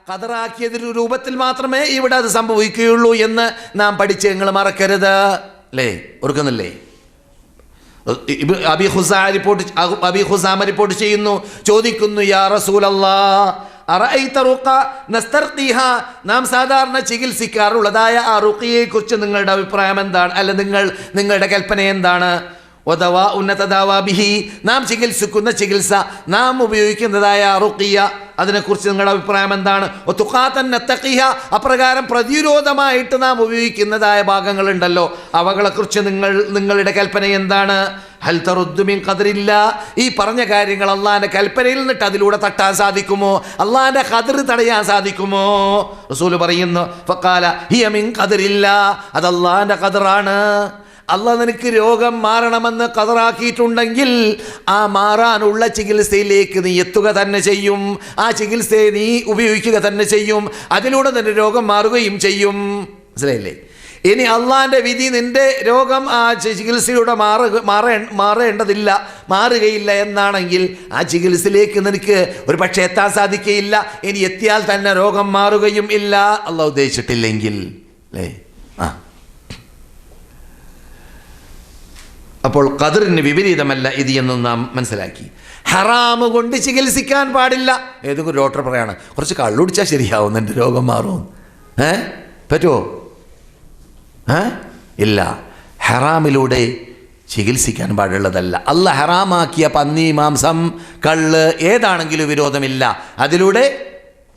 ഖദറാക്കിയതൊരു രൂപത്തിൽ മാത്രമേ ഇവിടെ അത് സംഭവിക്കുകയുള്ളൂ എന്ന് നാം പഠിച്ച് നിങ്ങൾ മറക്കരുത്. അല്ലേ? ഓർക്കുന്നില്ലേ? അബി ഖുസാമ റിപ്പോർട്ട് ചെയ്യുന്നു, ചോദിക്കുന്നു, യാ റസൂലല്ലാഹ് അറഅയ്ത റുഖ നസ്തർഖിഹ, നാം സാധാരണ ചികിത്സിക്കാറുള്ളതായ ആ റുഖിയെ കുറിച്ച് നിങ്ങളുടെ അഭിപ്രായം എന്താണ്? അല്ല, നിങ്ങളുടെ കൽപ്പന എന്താണ്? നാം ചികിത്സിക്കുന്ന ചികിത്സ, നാം ഉപയോഗിക്കുന്നതായ റുഖിയ, അതിനെക്കുറിച്ച് നിങ്ങളുടെ അഭിപ്രായം എന്താണ്? അപ്രകാരം പ്രതിരോധമായിട്ട് നാം ഉപയോഗിക്കുന്നതായ ഭാഗങ്ങളുണ്ടല്ലോ, അവകളെക്കുറിച്ച് നിങ്ങളുടെ കൽപ്പന എന്താണ്? ഹൽ തറുദ്ദു മിൻ ഖദറില്ല, ഈ പറഞ്ഞ കാര്യങ്ങൾ അള്ളാഹിന്റെ കൽപ്പനയിൽ നിന്നിട്ട് അതിലൂടെ തട്ടാൻ സാധിക്കുമോ? അള്ളാഹിന്റെ ഖദർ തടയാൻ സാധിക്കുമോ? റസൂൽ പറയുന്നു, ഫഖാല ഹിയ മിൻ ഖദറില്ല, അത് അള്ളാഹിന്റെ ഖദറാണ്. അള്ളാഹ് നിനക്ക് രോഗം മാറണമെന്ന് ഖദറാക്കിയിട്ടുണ്ടെങ്കിൽ ആ മാറാനുള്ള ചികിത്സയിലേക്ക് നീ എത്തുക തന്നെ ചെയ്യും, ആ ചികിത്സയെ നീ ഉപയോഗിക്കുക തന്നെ ചെയ്യും, അതിലൂടെ നിന്റെ രോഗം മാറുകയും ചെയ്യും. മനസ്സിലായില്ലേ? ഇനി അള്ളാഹിൻ്റെ വിധി നിന്റെ രോഗം ആ ചികിത്സയുടെ മാറേണ്ടതില്ല, മാറുകയില്ല എന്നാണെങ്കിൽ ആ ചികിത്സയിലേക്ക് നിനക്ക് ഒരു പക്ഷേ എത്താൻ സാധിക്കുകയില്ല. ഇനി എത്തിയാൽ തന്നെ രോഗം മാറുകയും ഇല്ല, അള്ളാഹ് ഉദ്ദേശിച്ചിട്ടില്ലെങ്കിൽ. അല്ലേ? അപ്പോൾ ഖദറിന് വിപരീതമല്ല ഇത് എന്നും നാം മനസ്സിലാക്കി. ഹറാമ് കൊണ്ട് ചികിത്സിക്കാൻ പാടില്ല. ഏതെങ്കിലും ഡോക്ടർ പറയാണ്, കുറച്ച് കള്ളുടിച്ചാൽ ശരിയാവും, എൻ്റെ രോഗം മാറും. പറ്റുമോ? ഇല്ല. ഹറാമിലൂടെ ചികിത്സിക്കാൻ പാടുള്ളതല്ല. അള്ളാഹ് ഹറാമാക്കിയ പന്നി മാംസം, കള്ള് ഏതാണെങ്കിലും വിരോധമില്ല, അതിലൂടെ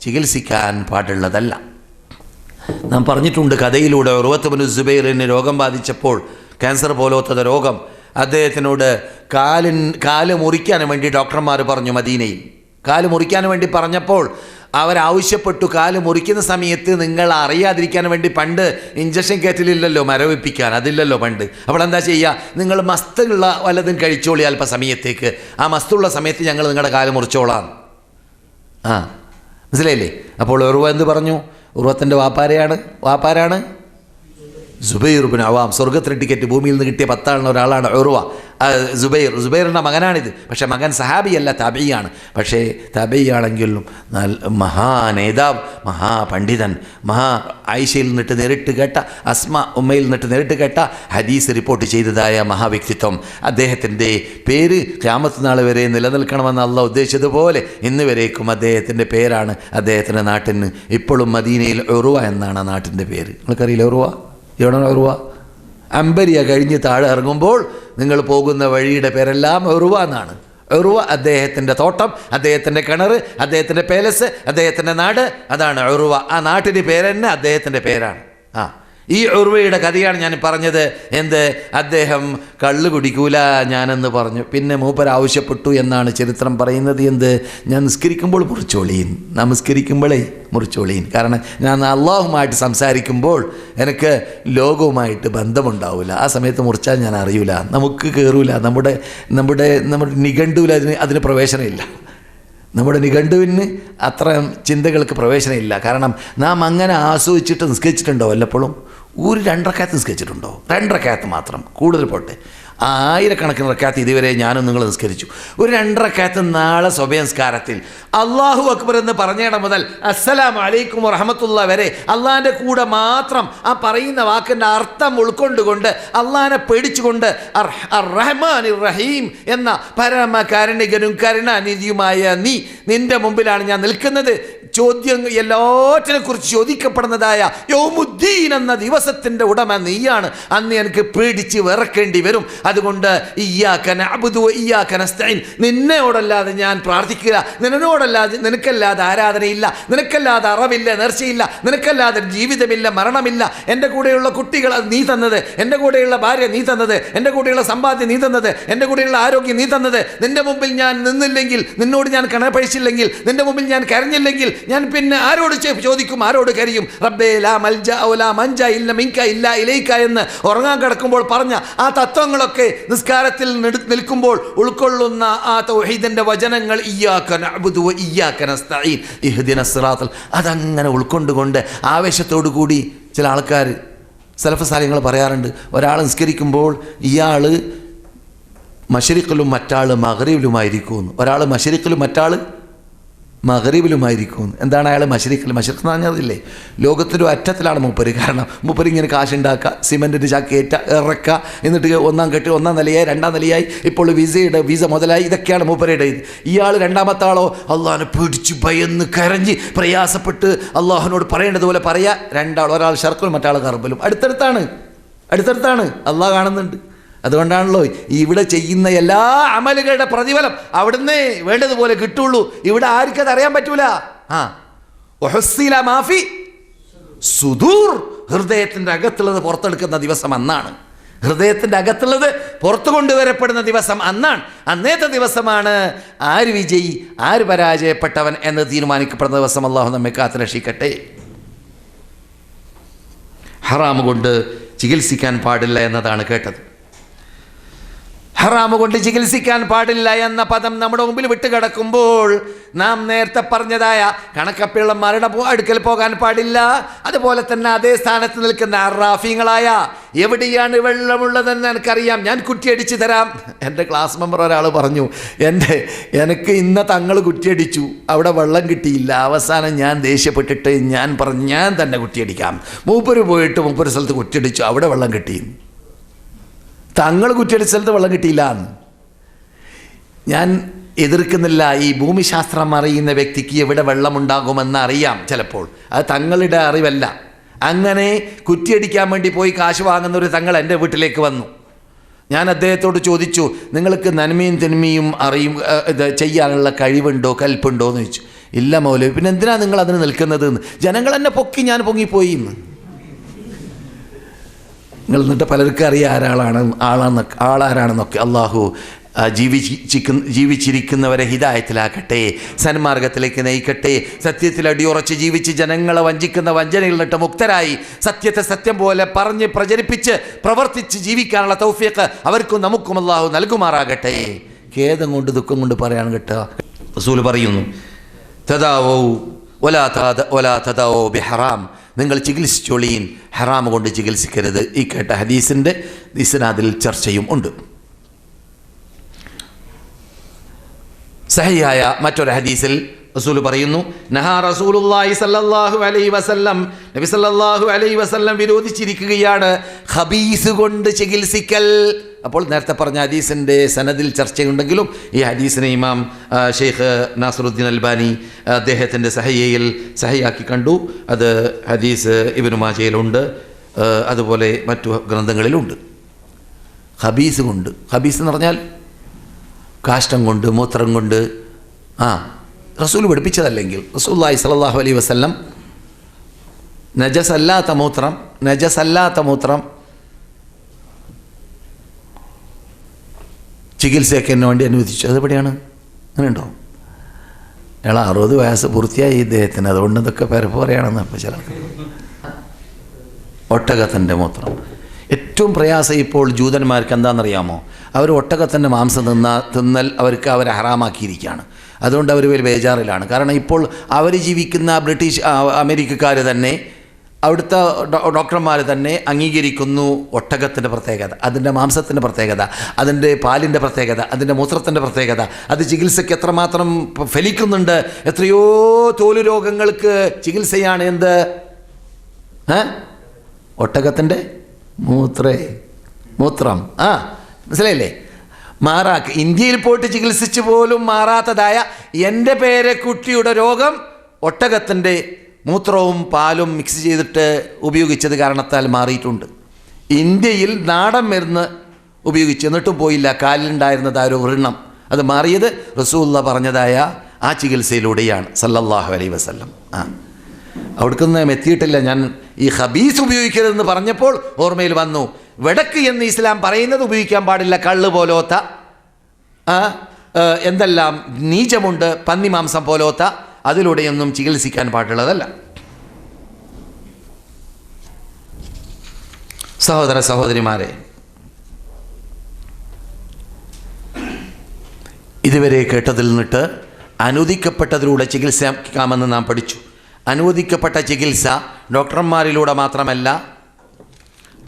ചികിത്സിക്കാൻ പാടുള്ളതല്ല. നാം പറഞ്ഞിട്ടുണ്ട് കഥയിലൂടെ, ഉർവത്ത് ബിൻ സുബൈറിന് രോഗം ബാധിച്ചപ്പോൾ, ക്യാൻസർ പോലത്തെ രോഗം, അദ്ദേഹത്തിനോട് കാല് മുറിക്കാൻ വേണ്ടി ഡോക്ടർമാർ പറഞ്ഞു. മദീനയിൽ കാല് മുറിക്കാൻ വേണ്ടി പറഞ്ഞപ്പോൾ അവരാവശ്യപ്പെട്ടു, കാല് മുറിക്കുന്ന സമയത്ത് നിങ്ങൾ അറിയാതിരിക്കാൻ വേണ്ടി പണ്ട് ഇഞ്ചക്ഷൻ കയറ്റലില്ലല്ലോ, മരവിപ്പിക്കാൻ അതില്ലല്ലോ പണ്ട്. അപ്പോൾ എന്താ ചെയ്യുക? നിങ്ങൾ മസ്തുള്ള വല്ലതും കഴിച്ചോളി അല്പസമയത്തേക്ക്, ആ മസ്തുള്ള സമയത്ത് ഞങ്ങൾ നിങ്ങളുടെ കാല് മുറിച്ചോളാം. മനസ്സിലായില്ലേ? അപ്പോൾ ഉർവ എന്ത് പറഞ്ഞു? ഉർവത്തിൻ്റെ വാപ്പാരാണ് സുബൈർ ഇബ്നു അവാം. സ്വർഗത്തിന് ടിക്കറ്റ് ഭൂമിയിൽ നിന്ന് കിട്ടിയ 10 ഒരാളാണ് ഉർവ. സുബൈറിൻ്റെ മകനാണിത്. പക്ഷേ മകൻ സഹാബിയല്ല, താബിയാണ്. പക്ഷേ താബിയാണെങ്കിലും മഹാനേതാവ്, മഹാപണ്ഡിതൻ, ആയിഷയിൽ നിന്നിട്ട് നേരിട്ട് കേട്ട, അസ്മ ഉമ്മയിൽ നിന്നിട്ട് നേരിട്ട് കേട്ട ഹദീസ് റിപ്പോർട്ട് ചെയ്തതായ മഹാവ്യക്തിത്വം. അദ്ദേഹത്തിൻ്റെ പേര് ഖിയാമത്ത് നാൾ വരെ നിലനിൽക്കണമെന്ന് അള്ളാഹ് ഉദ്ദേശിച്ചതുപോലെ ഇന്ന് വരേക്കും അദ്ദേഹത്തിൻ്റെ പേരാണ് അദ്ദേഹത്തിൻ്റെ നാട്ടിന് ഇപ്പോഴും മദീനയിൽ ഉർവ എന്നാണ് ആ നാട്ടിൻ്റെ പേര്. നിങ്ങൾക്കറിയില്ല ഉർവ? എവിടെയാണ് ഉർവ? അമ്പരിയ കഴിഞ്ഞ് താഴെ ഇറങ്ങുമ്പോൾ നിങ്ങൾ പോകുന്ന വഴിയുടെ പേരെല്ലാം ഉർവ എന്നാണ്. ഉർവ അദ്ദേഹത്തിൻ്റെ തോട്ടം, അദ്ദേഹത്തിൻ്റെ കിണർ, അദ്ദേഹത്തിൻ്റെ പേലസ്, അദ്ദേഹത്തിൻ്റെ നാട്, അതാണ് ഉർവ. ആ നാട്ടിൻ്റെ പേര് തന്നെ അദ്ദേഹത്തിൻ്റെ പേരാണ്. ഈ ഉർവയുടെ കഥയാണ് ഞാൻ പറഞ്ഞത്. എന്ത്? അദ്ദേഹം കള്ള് കുടിക്കൂല ഞാനെന്ന് പറഞ്ഞു. പിന്നെ മൂപ്പർ ആവശ്യപ്പെട്ടു എന്നാണ് ചരിത്രം പറയുന്നത്. എന്ത്? ഞാൻ നിസ്കരിക്കുമ്പോൾ മുറിച്ചോളീൻ, നമസ്കരിക്കുമ്പോഴേ മുറിച്ചോളീൻ. കാരണം ഞാൻ അള്ളാഹുമായിട്ട് സംസാരിക്കുമ്പോൾ എനിക്ക് ലോകവുമായിട്ട് ബന്ധമുണ്ടാവില്ല. ആ സമയത്ത് മുറിച്ചാൽ ഞാൻ അറിയില്ല, നമുക്ക് കയറൂല, നമ്മുടെ നിഘണ്ടുവിൽ അതിന് പ്രവേശനമില്ല. നമ്മുടെ നിഘണ്ടുവിന് അത്ര ചിന്തകൾക്ക് പ്രവേശനമില്ല. കാരണം നാം അങ്ങനെ ആസ്വദിച്ചിട്ട് നിസ്കരിച്ചിട്ടുണ്ടോ? വല്ലപ്പോഴും ഒരു 2 റക്അത്ത് നിസ്കരിച്ചിട്ടുണ്ടോ? 2 റക്അത്ത് മാത്രം, കൂടുതൽ പോട്ടെ. 1000കണക്കിന് റക്അത്ത് ഇതുവരെ ഞാനും നിങ്ങൾ നിസ്കരിച്ചു. ഒരു 2 റക്അത്ത് നാളെ സ്വബഹ് നിസ്കാരത്തിൽ അല്ലാഹു അക്ബർ എന്ന് പറഞ്ഞിടം മുതൽ അസ്സലാമു അലൈക്കും വറഹ്മത്തുള്ളാഹി വരെ അള്ളാഹിൻ്റെ കൂടെ മാത്രം ആ പറയുന്ന വാക്കിൻ്റെ അർത്ഥം ഉൾക്കൊണ്ടുകൊണ്ട്, അള്ളാഹിനെ പേടിച്ചുകൊണ്ട്, അർ-റഹ്മാനിർ റഹീം എന്ന പരമകാരുണികനും കരുണാനിധിയുമായ നിന്റെ മുമ്പിലാണ് ഞാൻ നിൽക്കുന്നത്. ചോദ്യം എല്ലാറ്റിനെ കുറിച്ച് ചോദിക്കപ്പെടുന്നതായ യൗമുദ്ദീൻ എന്ന ദിവസത്തിൻ്റെ ഉടമ നീയാണ്. അന്ന് എനിക്ക് പേടിച്ച് വിറക്കേണ്ടി വരും. അതുകൊണ്ട് ഇയ്യാക നഅ്ബുദു വ ഇയ്യാക നസ്തഈൻ, നിന്നോടല്ലാതെ ഞാൻ പ്രാർത്ഥിക്കില്ല, നിനക്കല്ലാതെ ആരാധനയില്ല, നിനക്കല്ലാതെ അറിവില്ല, നേർച്ചയില്ല, നിനക്കല്ലാതെ ജീവിതമില്ല, മരണമില്ല. എൻ്റെ കൂടെയുള്ള കുട്ടികൾ നീ തന്നത്, എൻ്റെ കൂടെയുള്ള ഭാര്യ നീ തന്നത്, എൻ്റെ കൂടെയുള്ള സമ്പാദ്യം നീ തന്നത്, എൻ്റെ കൂടെയുള്ള ആരോഗ്യം നീ തന്നത്. നിൻ്റെ മുമ്പിൽ ഞാൻ നിന്നില്ലെങ്കിൽ, നിന്നോട് ഞാൻ കണപഴിച്ചില്ലെങ്കിൽ, നിൻ്റെ മുമ്പിൽ ഞാൻ കരഞ്ഞില്ലെങ്കിൽ, ഞാൻ പിന്നെ ആരോട് ചോദിക്കും, ആരോട് കരയും? റബ്ബേ ലാ മൽജഅ വലാ മൻജഅ ഇല്ല മിൻക ഇല്ലാ ഇലൈക എന്ന് ഉറങ്ങാൻ കിടക്കുമ്പോൾ പറഞ്ഞ ആ തത്വങ്ങളൊക്കെ നിസ്കാരത്തിൽ നിൽക്കുമ്പോൾ ഉൾക്കൊള്ളുന്ന ആ തൗഹീദിന്റെ വചനങ്ങൾ, ഇയ്യാക നഅ്ബുദു വ ഇയ്യാക നസ്തഈൻ ഇഹ്ദിനസ് സിറാത്തൽ, അതങ്ങനെ ഉൾക്കൊണ്ടുകൊണ്ട് ആവേശത്തോടു കൂടി ചില ആൾക്കാർ, സലഫ് സാലിഹ്യങ്ങൾ പറയാറുണ്ട്, ഒരാൾ നിസ്കരിക്കുമ്പോൾ ഇയാൾ മശ്രിഖിലും മറ്റാൾ മഗ്രിബിലുമായിരിക്കുമെന്ന്. ഒരാൾ മശ്രിഖിലും മറ്റാൾ മഗ്രിബിലുമായിരിക്കും. എന്താണ് അയാൾ മശ്രിഖിൽ? മശ്രിഖ് എന്ന് പറഞ്ഞതില്ലേ, ലോകത്തിൻ്റെ അറ്റത്തിലാണ് മൂപ്പര്. കാരണം മൂപ്പര് ഇങ്ങനെ കാശുണ്ടാക്കുക, സിമെൻറ്റിൻ്റെ ചാക്കേറ്റ ഇറക്കുക, എന്നിട്ട് ഒന്നാം നിലയായി, രണ്ടാം നിലയായി, ഇപ്പോൾ വിസ മുതലായി. ഇതൊക്കെയാണ് മൂപ്പരുടെ ഇത്. ഇയാൾ രണ്ടാമത്തെ ആളോ അള്ളാഹിനെ പേടിച്ച് ഭയന്ന് കരഞ്ഞ് പ്രയാസപ്പെട്ട് അള്ളാഹുവിനോട് പറയേണ്ടതുപോലെ പറയാ. ഒരാൾ ഷർക്കിലും മറ്റാൾ ഗർബിലും. അടുത്തടുത്താണ്. അള്ളാഹ് കാണുന്നുണ്ട്. അതുകൊണ്ടാണല്ലോ ഇവിടെ ചെയ്യുന്ന എല്ലാ അമലുകളുടെ പ്രതിഫലം അവിടുന്ന് വേണ്ടതുപോലെ കിട്ടുള്ളൂ. ഇവിടെ ആർക്കത് അറിയാൻ പറ്റൂല. മാഫി സുദൂർ, ഹൃദയത്തിൻ്റെ അകത്തുള്ളത് പുറത്തെടുക്കുന്ന ദിവസം അന്നാണ്. ഹൃദയത്തിൻ്റെ അകത്തുള്ളത് പുറത്തു കൊണ്ടുവരപ്പെടുന്ന ദിവസം അന്നാണ്. അന്നേത്തെ ദിവസമാണ് ആര് വിജയി ആര് പരാജയപ്പെട്ടവൻ എന്ന് തീരുമാനിക്കപ്പെടുന്ന ദിവസം. അള്ളാഹു നമ്മെ കാത്ത് രക്ഷിക്കട്ടെ. ഹറാമ് കൊണ്ട് ചികിത്സിക്കാൻ പാടില്ല എന്നതാണ് കേട്ടത്. ഹറാമ് കൊണ്ട് ചികിത്സിക്കാൻ പാടില്ല എന്ന പദം നമ്മുടെ മുമ്പിൽ വിട്ടുകിടക്കുമ്പോൾ നാം നേരത്തെ പറഞ്ഞതായ കണക്കപ്പിള്ളമാരുടെ അടുക്കൽ പോകാൻ പാടില്ല. അതുപോലെ തന്നെ അതേ സ്ഥാനത്ത് നിൽക്കുന്ന അറാഫീങ്ങളായ എവിടെയാണ് വെള്ളമുള്ളതെന്ന് എനിക്കറിയാം, ഞാൻ കുറ്റിയടിച്ച് തരാം. എൻ്റെ ക്ലാസ് മെമ്പർ ഒരാൾ പറഞ്ഞു, എനിക്ക് ഇന്ന തങ്ങൾ കുറ്റിയടിച്ചു, അവിടെ വെള്ളം കിട്ടിയില്ല. അവസാനം ഞാൻ ദേഷ്യപ്പെട്ടിട്ട് ഞാൻ പറഞ്ഞു ഞാൻ തന്നെ കുറ്റിയടിക്കാം. മൂപ്പര് പോയിട്ട് മൂപ്പര് സ്ഥലത്ത് കുറ്റിയടിച്ചു, അവിടെ വെള്ളം കിട്ടി. തങ്ങൾ കുറ്റിയടിച്ച സ്ഥലത്ത് വെള്ളം കിട്ടിയില്ല എന്ന് ഞാൻ എതിർക്കുന്നില്ല. ഈ ഭൂമിശാസ്ത്രം അറിയുന്ന വ്യക്തിക്ക് എവിടെ വെള്ളമുണ്ടാകുമെന്ന് അറിയാം ചിലപ്പോൾ. അത് തങ്ങളുടെ അറിവല്ല. അങ്ങനെ കുറ്റിയടിക്കാൻ വേണ്ടി പോയി കാശ് വാങ്ങുന്ന ഒരു തങ്ങൾ എൻ്റെ വീട്ടിലേക്ക് വന്നു. ഞാൻ അദ്ദേഹത്തോട് ചോദിച്ചു, നിങ്ങൾക്ക് നന്മയും തിന്മയും ഇത് ചെയ്യാനുള്ള കഴിവുണ്ടോ, കൽപ്പുണ്ടോ എന്ന് ചോദിച്ചു. ഇല്ല മൗലവി. പിന്നെ എന്തിനാണ് നിങ്ങൾ അതിന് നിൽക്കുന്നത് എന്ന്. ജനങ്ങൾ എന്നെ പൊക്കി, ഞാൻ പൊങ്ങിപ്പോയി എന്ന്. നിങ്ങൾ എന്നിട്ട് പലർക്കും അറിയാം ആളാരാണെന്നൊക്കെ. അള്ളാഹു ജീവിച്ചിരിക്കുന്നവരെ ഹിദായത്തിലാക്കട്ടെ, സന്മാർഗത്തിലേക്ക് നയിക്കട്ടെ. സത്യത്തിൽ അടിയുറച്ച് ജീവിച്ച് ജനങ്ങളെ വഞ്ചിക്കുന്ന വഞ്ചനയിൽ നിന്നിട്ട് മുക്തരായി സത്യത്തെ സത്യം പോലെ പറഞ്ഞ് പ്രചരിപ്പിച്ച് പ്രവർത്തിച്ച് ജീവിക്കാനുള്ള തൗഫീഖ് അവർക്കും നമുക്കും അള്ളാഹു നൽകുമാറാകട്ടെ. ഖേദം കൊണ്ട് ദുഃഖം കൊണ്ട് പറയാൻ കേട്ടോ. റസൂൽ പറയുന്നു, തദാവൂ വലാ തദാവൂ ബിഹറാം, നിങ്ങൾ ചികിത്സിച്ചോളീൻ, ഹറാം കൊണ്ട് ചികിത്സിക്കരുത്. ഈ കേട്ട ഹദീസിൻ്റെ ഇസ്നാദിൽ ചർച്ചയും ഉണ്ട്. സഹിഹായ മറ്റൊരു ഹദീസിൽ റസൂൽ പറയുന്നു, നഹാ റസൂലുള്ളാഹി സ്വല്ലല്ലാഹു അലൈഹി വസല്ലം, നബി സല്ലല്ലാഹു അലൈഹി വസല്ലം വിരോധിച്ചിരിക്കുകയാണ് ഖബീസ് കൊണ്ട് ചികിത്സിക്കൽ. അപ്പോൾ നേരത്തെ പറഞ്ഞ ഹദീസിൻ്റെ സനദിൽ ചർച്ചയുണ്ടെങ്കിലും ഈ ഹദീസിനെ ഇമാം ഷെയ്ഖ് നാസറുദ്ദീൻ അൽബാനി അദ്ദേഹത്തിൻ്റെ സഹിഹയിൽ സഹിയാക്കി കണ്ടു. അത് ഹദീസ് ഇബ്നു മാജയിലുണ്ട്, അതുപോലെ മറ്റു ഗ്രന്ഥങ്ങളിലുണ്ട്. ഖബീസ് കൊണ്ട്, ഖബീസ് എന്ന് പറഞ്ഞാൽ കാഷ്ടം കൊണ്ട്, മൂത്രം കൊണ്ട്. റസൂൽ പഠിപ്പിച്ചതല്ലെങ്കിൽ റസൂലുള്ളാഹി സ്വല്ലല്ലാഹു അലൈഹി വസല്ലം നജസല്ലാത്ത മൂത്രം ചികിത്സയ്ക്ക് എന്നെ വേണ്ടി അനുവദിച്ചു. അതെവിടെയാണ്? അങ്ങനെയുണ്ടോ? അയാൾ 60 വയസ്സ് പൂർത്തിയായി ഇദ്ദേഹത്തിന്, അതുകൊണ്ട് ഇതൊക്കെ പരപ്പ് പറയുകയാണെന്ന് ഇപ്പോൾ ചില ഒട്ടകത്തിൻ്റെ മൂത്രം. ഏറ്റവും പ്രയാസം ഇപ്പോൾ ജൂതന്മാർക്ക് എന്താണെന്നറിയാമോ? അവർ ഒട്ടകത്തിൻ്റെ മാംസം തിന്നൽ അവരെ ഹറാമാക്കിയിരിക്കുകയാണ്. അതുകൊണ്ട് അവർ വലിയ ബേജാറിലാണ്. കാരണം ഇപ്പോൾ അവർ ജീവിക്കുന്ന അമേരിക്കക്കാർ തന്നെ, അവിടുത്തെ ഡോക്ടർമാർ തന്നെ അംഗീകരിക്കുന്നു ഒട്ടകത്തിൻ്റെ പ്രത്യേകത, അതിൻ്റെ മാംസത്തിൻ്റെ പ്രത്യേകത, അതിൻ്റെ പാലിൻ്റെ പ്രത്യേകത, അതിൻ്റെ മൂത്രത്തിൻ്റെ പ്രത്യേകത, അത് ചികിത്സയ്ക്ക് എത്രമാത്രം ഫലിക്കുന്നുണ്ട്. എത്രയോ തോലു രോഗങ്ങൾക്ക് ചികിത്സയാണ് എന്ത്? ഒട്ടകത്തിൻ്റെ മൂത്രം. മനസ്സിലായില്ലേ? ഇന്ത്യയിൽ പോയിട്ട് ചികിത്സിച്ച് പോലും മാറാത്തതായ എൻ്റെ പേരക്കുട്ടിയുടെ രോഗം ഒട്ടകത്തിൻ്റെ മൂത്രവും പാലും മിക്സ് ചെയ്തിട്ട് ഉപയോഗിച്ചത് കാരണത്താൽ മാറിയിട്ടുണ്ട്. ഇന്ത്യയിൽ നാടൻ മരുന്ന് ഉപയോഗിച്ച് എന്നിട്ടും പോയില്ല. കാലിലുണ്ടായിരുന്നത് ആ ഒരു വ്രണം, അത് മാറിയത് റസൂലുള്ള പറഞ്ഞതായ ആ ചികിത്സയിലൂടെയാണ് സല്ലല്ലാഹു അലൈഹി വസല്ലം. അവിടേക്കൊന്നും എത്തിയിട്ടില്ല. ഞാൻ ഈ ഖബീസ് ഉപയോഗിക്കരുതെന്ന് പറഞ്ഞപ്പോൾ ഓർമ്മയിൽ വന്നു, വെടക്ക് എന്ന് ഇസ്ലാം പറയുന്നത് ഉപയോഗിക്കാൻ പാടില്ല. കള്ള് പോലോത്ത എന്തെല്ലാം നീചമുണ്ട്, പന്നിമാംസം പോലോത്ത, അതിലൂടെയൊന്നും ചികിത്സിക്കാൻ പാടുള്ളതല്ല. സഹോദര സഹോദരിമാരെ, ഇതുവരെ കേട്ടതിൽ നിന്നിട്ട് അനുവദിക്കപ്പെട്ടതിലൂടെ ചികിത്സിക്കാമെന്ന് നാം പഠിച്ചു. അനുവദിക്കപ്പെട്ട ചികിത്സ ഡോക്ടർമാരിലൂടെ മാത്രമല്ല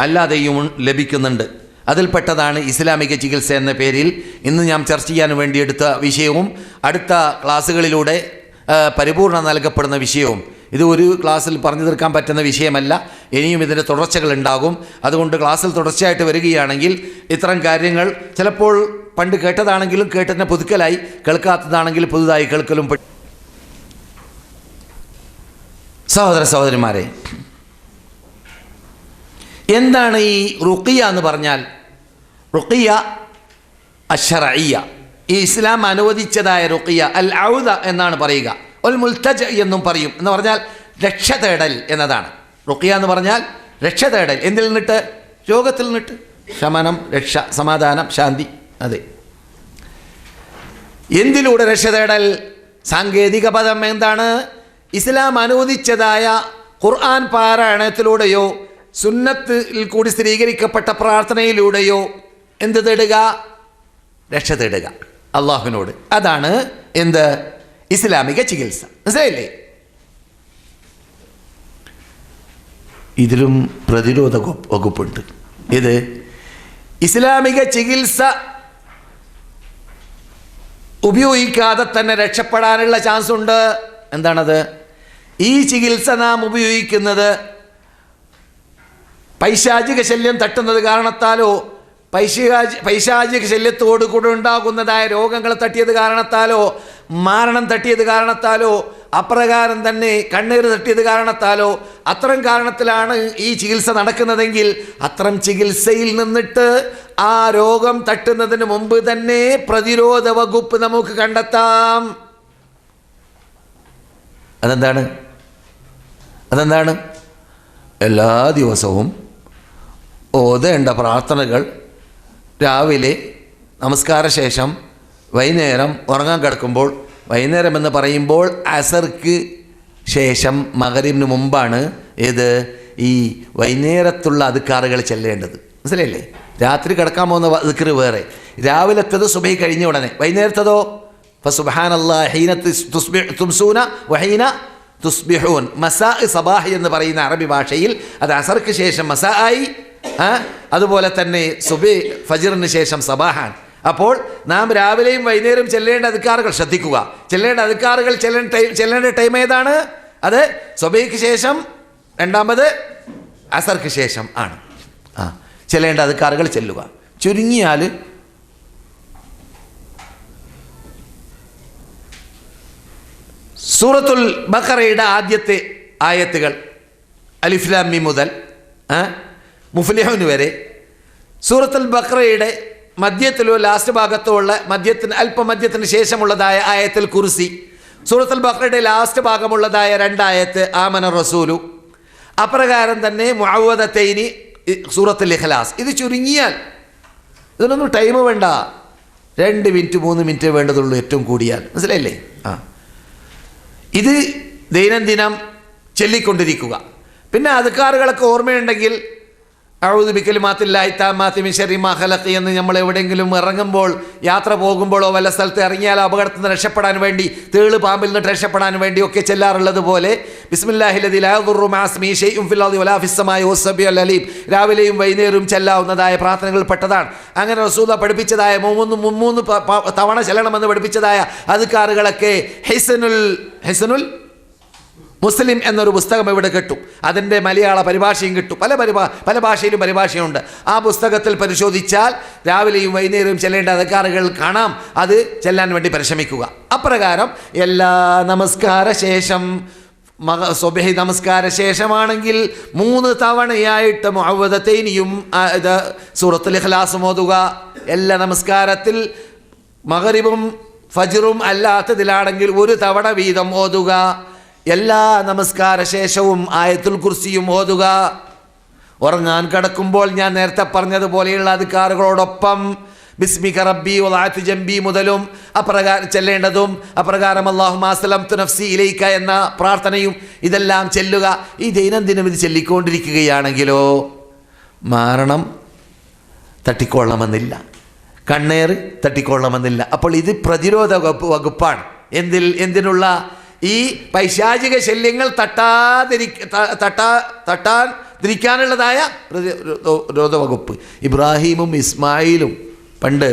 അല്ലാതെയും ലഭിക്കുന്നുണ്ട്. അതിൽപ്പെട്ടതാണ് ഇസ്ലാമിക ചികിത്സ എന്ന പേരിൽ ഇന്ന് ഞാൻ ചർച്ച ചെയ്യാൻ വേണ്ടി എടുത്ത വിഷയവും അടുത്ത ക്ലാസ്സുകളിലൂടെ പരിപൂർണ നൽകപ്പെടുന്ന വിഷയവും. ഇത് ഒരു ക്ലാസ്സിൽ പറഞ്ഞു തീർക്കാൻ പറ്റുന്ന വിഷയമല്ല. ഇനിയും ഇതിൻ്റെ തുടർച്ചകൾ ഉണ്ടാകും. അതുകൊണ്ട് ക്ലാസ്സിൽ തുടർച്ചയായിട്ട് വരികയാണെങ്കിൽ ഇത്തരം കാര്യങ്ങൾ ചിലപ്പോൾ പണ്ട് കേട്ടതാണെങ്കിലും കേട്ടതിനെ പുതുക്കലായി, കേൾക്കാത്തതാണെങ്കിൽ പുതുതായി കേൾക്കലും. സഹോദര സഹോദരിമാരെ, എന്താണ് ഈ റുഖിയ എന്ന് പറഞ്ഞാൽ? റുഖിയ അശ്ശറഇയ്യ, ഈ ഇസ്ലാം അനുവദിച്ചതായ റുഖിയ. അൽ ഔദ എന്നാണ് പറയുക. ഒൽ മുൽത്തജ എന്നും പറയും. എന്ന് പറഞ്ഞാൽ രക്ഷ തേടൽ എന്നതാണ്. റുഖിയ എന്ന് പറഞ്ഞാൽ രക്ഷ തേടൽ. എന്തിൽ നിന്നിട്ട്? രോഗത്തിൽ നിന്നിട്ട്. ശമനം, രക്ഷ, സമാധാനം, ശാന്തി. അതെ, എന്തിലൂടെ രക്ഷ തേടൽ? സാങ്കേതിക പദം എന്താണ്? ഇസ്ലാം അനുവദിച്ചതായ ഖുർആൻ പാരായണത്തിലൂടെയോ സുന്നത്തിൽ കൂടി സ്ഥിരീകരിക്കപ്പെട്ട പ്രാർത്ഥനയിലൂടെയോ എന്ത് തേടുക? രക്ഷ തേടുക അള്ളാഹുവിനോട്. അതാണ് എന്ത്? ഇസ്ലാമിക ചികിത്സ. മനസ്സിലായില്ലേ? ഇതിലും പ്രതിരോധ വകുപ്പുണ്ട്. ഇത് ഇസ്ലാമിക ചികിത്സ ഉപയോഗിക്കാതെ തന്നെ രക്ഷപ്പെടാനുള്ള ചാൻസ് ഉണ്ട്. എന്താണത്? ഈ ചികിത്സ നാം ഉപയോഗിക്കുന്നത് പൈശാചിക ശല്യം തട്ടുന്നത് കാരണത്താലോ പൈശാചിക ശല്യത്തോടു കൂടെ ഉണ്ടാകുന്നതായ രോഗങ്ങൾ തട്ടിയത് കാരണത്താലോ മാരണം തട്ടിയത് കാരണത്താലോ അപ്രകാരം തന്നെ കണ്ണീര് തട്ടിയത് കാരണത്താലോ അത്തരം കാരണത്തിലാണ് ഈ ചികിത്സ നടക്കുന്നതെങ്കിൽ അത്തരം ചികിത്സയിൽ നിന്നിട്ട് ആ രോഗം തട്ടുന്നതിന് മുമ്പ് തന്നെ പ്രതിരോധ വകുപ്പ് നമുക്ക് കണ്ടെത്താം. അതെന്താണ്? എല്ലാ ദിവസവും ഓതേണ്ട പ്രാർത്ഥനകൾ രാവിലെ നമസ്കാര ശേഷം, വൈകുന്നേരം ഉറങ്ങാൻ കിടക്കുമ്പോൾ, വൈകുന്നേരം എന്ന് പറയുമ്പോൾ അസർക്ക് ശേഷം മഗ്‌രിബിന് മുമ്പാണ് ഏത് ഈ വൈകുന്നേരത്തുള്ള അദ്കാറുകൾ ചെല്ലേണ്ടത്. മനസ്സിലായില്ലേ? രാത്രി കിടക്കാൻ പോകുന്ന ദിക്ർ വേറെ, രാവിലത്തേത് സുബഹി കഴിഞ്ഞ ഉടനെ, വൈകുന്നേരത്തതോ ഫസുബ്ഹാനല്ലാഹി ഹീന തുംസൂന വഹീന തുസ്ബിഹൂൻ. മസാ സബാഹി എന്ന് പറയുന്ന അറബി ഭാഷയിൽ അത് അസർക്ക് ശേഷം മസാ ആയി, അതുപോലെ തന്നെ സുബഹി ഫജ്റിന് ശേഷം സബാഹാൻ. അപ്പോൾ നാം രാവിലെയും വൈകുന്നേരം ചെല്ലേണ്ട അദ്കാറുകൾ ശ്രദ്ധിക്കുക. ചെല്ലേണ്ട അദ്കാറുകൾ ചെല്ലേണ്ട ടൈം ഏതാണ്? അത് സുബഹിക്ക് ശേഷം, രണ്ടാമത് അസർക്ക് ശേഷം ആണ് ചെല്ലേണ്ട അദ്കാറുകൾ ചെല്ലുക. ചുരുങ്ങിയാൽ സൂറത്തുൽ ബഖറയുടെ ആദ്യത്തെ ആയത്തുകൾ അലിഫ് ലാം മീം മുതൽ മുഫ്ലിഹൂൻ വരെ, സൂറത്തുൽ ബഖറയുടെ മധ്യത്തിലോ ലാസ്റ്റ് ഭാഗത്തോ ഉള്ള അല്പമധ്യത്തിന് ശേഷമുള്ളതായ ആയത്തുൽ കുർസി, സൂറത്തുൽ ബഖറയുടെ ലാസ്റ്റ് ഭാഗമുള്ളതായ 2 ആയത്ത് ആമന റസൂലു, അപ്രകാരം തന്നെ മുഅവ്വദതൈനി സൂറത്തുൽ ഇഖ്ലാസ്. ഇത് ചുരുങ്ങിയാൽ, ഇതിനൊന്നും ടൈം വേണ്ട, 2 മിനിറ്റ് 3 മിനിറ്റ് വേണ്ടതുള്ളൂ ഏറ്റവും കൂടിയാൽ. മനസ്സിലായില്ലേ? ഇത് ദൈനംദിനം ചൊല്ലിക്കൊണ്ടിരിക്കുക. പിന്നെ അദ്കാറുകളൊക്കെ ഓർമ്മയുണ്ടെങ്കിൽ അഊദു ബികലിമാത്തില്ലാഹി താമ്മാത്തി മിൻ ശർരി മാ ഖലഖ് എന്ന് നമ്മൾ എവിടെയെങ്കിലും ഇറങ്ങുമ്പോൾ, യാത്ര പോകുമ്പോഴോ വല്ല സ്ഥലത്ത് ഇറങ്ങിയാൽ അപകടത്തിൽ നിന്ന് രക്ഷപ്പെടാൻ വേണ്ടി, തേള് പാമ്പിൽ നിന്ന് രക്ഷപ്പെടാൻ വേണ്ടി ഒക്കെ ചെല്ലാറുള്ളത് പോലെ ബിസ്മില്ലാഹിൽ ലദീ ലാ യദുറു മഅ ഇസ്മിഹി ശൈഉൻ ഫിൽ അർളി വലാ ഫിസ് സമാഇ വസ്സമിഉൽ അലീം രാവിലെയും വൈകുന്നേരവും ചെല്ലാവുന്നതായ പ്രാർത്ഥനകൾ പെട്ടതാണ്. അങ്ങനെ റസൂല പഠിപ്പിച്ചതായ 3 തവണ ചെല്ലണമെന്ന് പഠിപ്പിച്ചതായ അദ്കാറുകളൊക്കെ ഹിസ്നുൽ മുസ്ലിം എന്നൊരു പുസ്തകം ഇവിടെ കിട്ടും. അതിൻ്റെ മലയാള പരിഭാഷയും കിട്ടും. പല ഭാഷയിലും പരിഭാഷയുണ്ട്. ആ പുസ്തകത്തിൽ പരിശോധിച്ചാൽ രാവിലെയും വൈകുന്നേരവും ചെല്ലേണ്ട അദ്കാറുകൾ കാണാം. അത് ചെല്ലാൻ വേണ്ടി പരിശ്രമിക്കുക. അപ്രകാരം എല്ലാ നമസ്കാര ശേഷം, സുബ്ഹി നമസ്കാര ശേഷമാണെങ്കിൽ 3 തവണയായിട്ട് മുഅവ്വദതൈനിയും സൂറത്തുൽ ഇഖ്ലാസും ഓതുക. എല്ലാ നമസ്കാരത്തിൽ മഗ്‌രിബും ഫജ്റും അല്ലാത്തതിലാണെങ്കിൽ 1 തവണ വീതം ഓതുക. എല്ലാ നമസ്കാര ശേഷവും ആയത്തുൽ കുർസിയും ഓതുക. ഉറങ്ങാൻ കിടക്കുമ്പോൾ ഞാൻ നേരത്തെ പറഞ്ഞതുപോലെയുള്ള അദ്കാറുകളോടൊപ്പം ബിസ്മിക റബ്ബി വദഅതു ജംബി മുതലും അപ്രകാരം ചെല്ലേണ്ടതും, അപ്രകാരം അല്ലാഹുമ്മ അസ്ലംതു നഫ്സി ഇലൈക എന്ന പ്രാർത്ഥനയും ഇതെല്ലാം ചെല്ലുക. ഈ ദൈനംദിനം ഇത് ചൊല്ലിക്കൊണ്ടിരിക്കുകയാണെങ്കിലോ മരണം തട്ടിക്കൊള്ളണമെന്നില്ല, കണ്ണേറ് തട്ടിക്കൊള്ളണമെന്നില്ല. അപ്പോൾ ഇത് പ്രതിരോധ വകുപ്പാണ്. എന്തിനുള്ള? ഈ പൈശാചിക ശല്യങ്ങൾ തട്ടാതിരിക്കാനുള്ളതായ പ്രതിരോധ വകുപ്പ്. ഇബ്രാഹീമും ഇസ്മായിലും പണ്ട്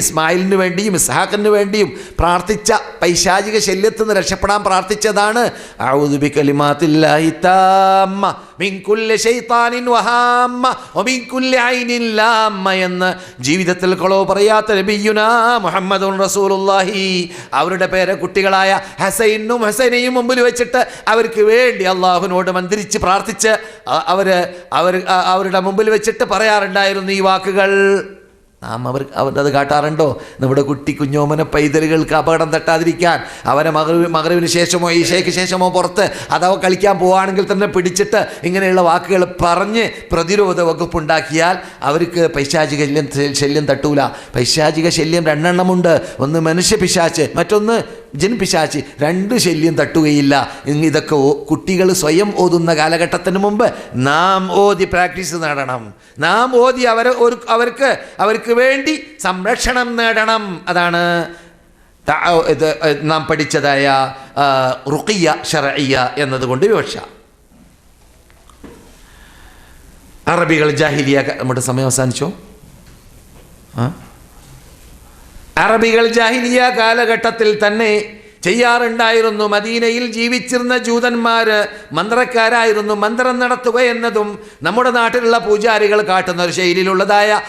ഇസ്മായിലിന് വേണ്ടിയും ഇസ്ഹാഖിന് വേണ്ടിയും പ്രാർത്ഥിച്ച പൈശാചിക ശല്യത്തിൽ നിന്ന് രക്ഷപ്പെടാൻ പ്രാർത്ഥിച്ചതാണ് അഊദു ബികലിമാത്തില്ലാഹി താമ്മ മിൻ കുല്ലി ശൈത്താനിൻ വഹാമ്മ വമിൻ കുല്ലി ഐനിൻ ലാമ്മ എന്ന് ജീവിതത്തിൽ കളവ് പറയാത്ത നബിയുനാ മുഹമ്മദുർ റസൂലുള്ളാഹി അവരുടെ പേരക്കുട്ടികളായ ഹസൈനും ഹസനെയും മുമ്പിൽ വെച്ചിട്ട് അവർക്ക് വേണ്ടി അള്ളാഹുവിനോട് മന്ത്രിച്ച് പ്രാർത്ഥിച്ച് അവരുടെ മുമ്പിൽ വെച്ചിട്ട് പറയാറുണ്ടായിരുന്നു ഈ വാക്കുകൾ. നാം അവരത് കാട്ടാറുണ്ടോ? നമ്മുടെ കുട്ടി കുഞ്ഞോമന പൈതലുകൾക്ക് അപകടം തട്ടാതിരിക്കാൻ അവരെ മഗ്‌രിബിന് ശേഷമോ ഈശയ്ക്ക് ശേഷമോ പുറത്ത് അഥവാ കളിക്കാൻ പോവുകയാണെങ്കിൽ തന്നെ പിടിച്ചിട്ട് ഇങ്ങനെയുള്ള വാക്കുകൾ പറഞ്ഞ് പ്രതിരോധ വകുപ്പുണ്ടാക്കിയാൽ അവർക്ക് പൈശാചിക ശല്യം തട്ടൂല. പൈശാചിക ശല്യം രണ്ടെണ്ണമുണ്ട്. ഒന്ന് മനുഷ്യ പിശാച്ച്, മറ്റൊന്ന് ജിൻ പിശാച്ച്. രണ്ട് ശല്യം തട്ടുകയില്ല. ഇതൊക്കെ കുട്ടികൾ സ്വയം ഓതുന്ന കാലഘട്ടത്തിന് മുമ്പ് നാം ഓതി പ്രാക്ടീസ് നേടണം. നാം ഓതി അവർക്ക് വേണ്ടി സംരക്ഷണം നേടണം. അതാണ് നാം പഠിച്ചതായ റുഖിയ ശർഇയ്യ എന്നതുകൊണ്ട് വിവക്ഷ. അറബികൾ ജാഹിലിയ, നമ്മുടെ സമയം അവസാനിച്ചോ? അറബികൾ ജാഹിലിയ കാലഘട്ടത്തിൽ തന്നെ ചെയ്യാറുണ്ടായിരുന്നു. മദീനയിൽ ജീവിച്ചിരുന്ന ജൂതന്മാർ മന്ത്രക്കാരായിരുന്നു. മന്ത്രം നടത്തുക എന്നതും നമ്മുടെ നാട്ടിലുള്ള പൂജാരികൾ കാട്ടുന്ന ഒരു ശൈലിയിലുള്ളതായ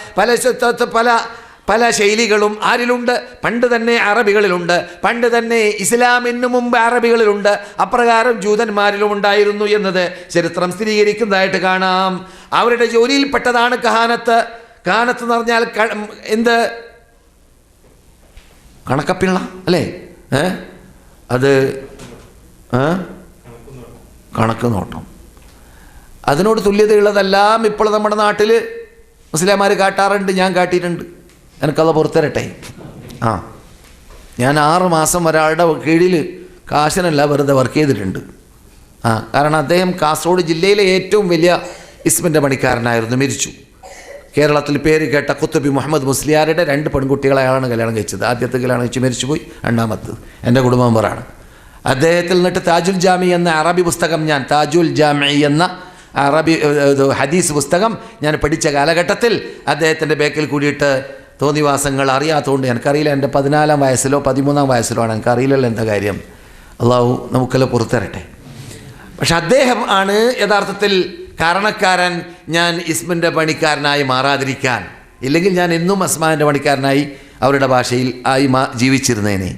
പല ശൈലികളും ആരിലുണ്ട്? പണ്ട് തന്നെ അറബികളിലുണ്ട്. പണ്ട് തന്നെ ഇസ്ലാമിന് മുമ്പ് അറബികളിലുണ്ട്. അപ്രകാരം ജൂതന്മാരിലും ഉണ്ടായിരുന്നു എന്നത് ചരിത്രം സ്ഥിരീകരിക്കുന്നതായിട്ട് കാണാം. അവരുടെ ജോലിയിൽപ്പെട്ടതാണ് കഹാനത്ത്. കഹാനത്ത് എന്ന് പറഞ്ഞാൽ എന്ത്? കണക്കപ്പിള്ള അല്ലേ? അത് കണക്ക് നോട്ടം. അതിനോട് തുല്യതയുള്ളതെല്ലാം ഇപ്പോൾ നമ്മുടെ നാട്ടിൽ മുസ്ലിംമാർ കാട്ടാറുണ്ട്. ഞാൻ കാട്ടിയിട്ടുണ്ട്. എനിക്കത് പുറത്തരട്ടെ. ഞാൻ 6 മാസം ഒരാളുടെ കീഴിൽ കാശിനല്ല വെറുതെ വർക്ക് ചെയ്തിട്ടുണ്ട്. കാരണം അദ്ദേഹം കാസർഗോഡ് ജില്ലയിലെ ഏറ്റവും വലിയ ഇസ്മിൻ്റെ പണിക്കാരനായിരുന്നു. മരിച്ചു. കേരളത്തിൽ പേര് കേട്ട കുത്തുബി മുഹമ്മദ് മുസ്ലിയാരുടെ 2 പെൺകുട്ടികളെ അയാളാണ് കല്യാണം കഴിച്ചത്. ആദ്യത്തെ കല്യാണം കഴിച്ച് മരിച്ചുപോയി. രണ്ടാമത്തത് എൻ്റെ കുടുംബ മെമ്പറാണ്. അദ്ദേഹത്തിൽ നിന്നിട്ട് താജുൽ ജാമി എന്ന അറബി പുസ്തകം, ഞാൻ താജുൽ ജാമി എന്ന അറബി ഹദീസ് പുസ്തകം ഞാൻ പഠിച്ച കാലഘട്ടത്തിൽ അദ്ദേഹത്തിൻ്റെ ബേക്കിൽ കൂടിയിട്ട് തോന്നിവാസങ്ങൾ അറിയാത്തതുകൊണ്ട് എനിക്കറിയില്ല. എൻ്റെ 14-ാം വയസ്സിലോ 13-ാം വയസ്സിലോ ആണ്. എനിക്കറിയില്ലല്ലോ എന്താ കാര്യം. അള്ളാഹു നമുക്കെല്ലാം പുറത്തിരട്ടെ. പക്ഷെ അദ്ദേഹം ആണ് യഥാർത്ഥത്തിൽ കാരണക്കാരൻ ഞാൻ ഇസ്മിൻ്റെ പണിക്കാരനായി മാറാതിരിക്കാൻ. ഇല്ലെങ്കിൽ ഞാൻ എന്നും അസ്മാൻ്റെ പണിക്കാരനായി അവരുടെ ഭാഷയിൽ ജീവിച്ചിരുന്നേനെ.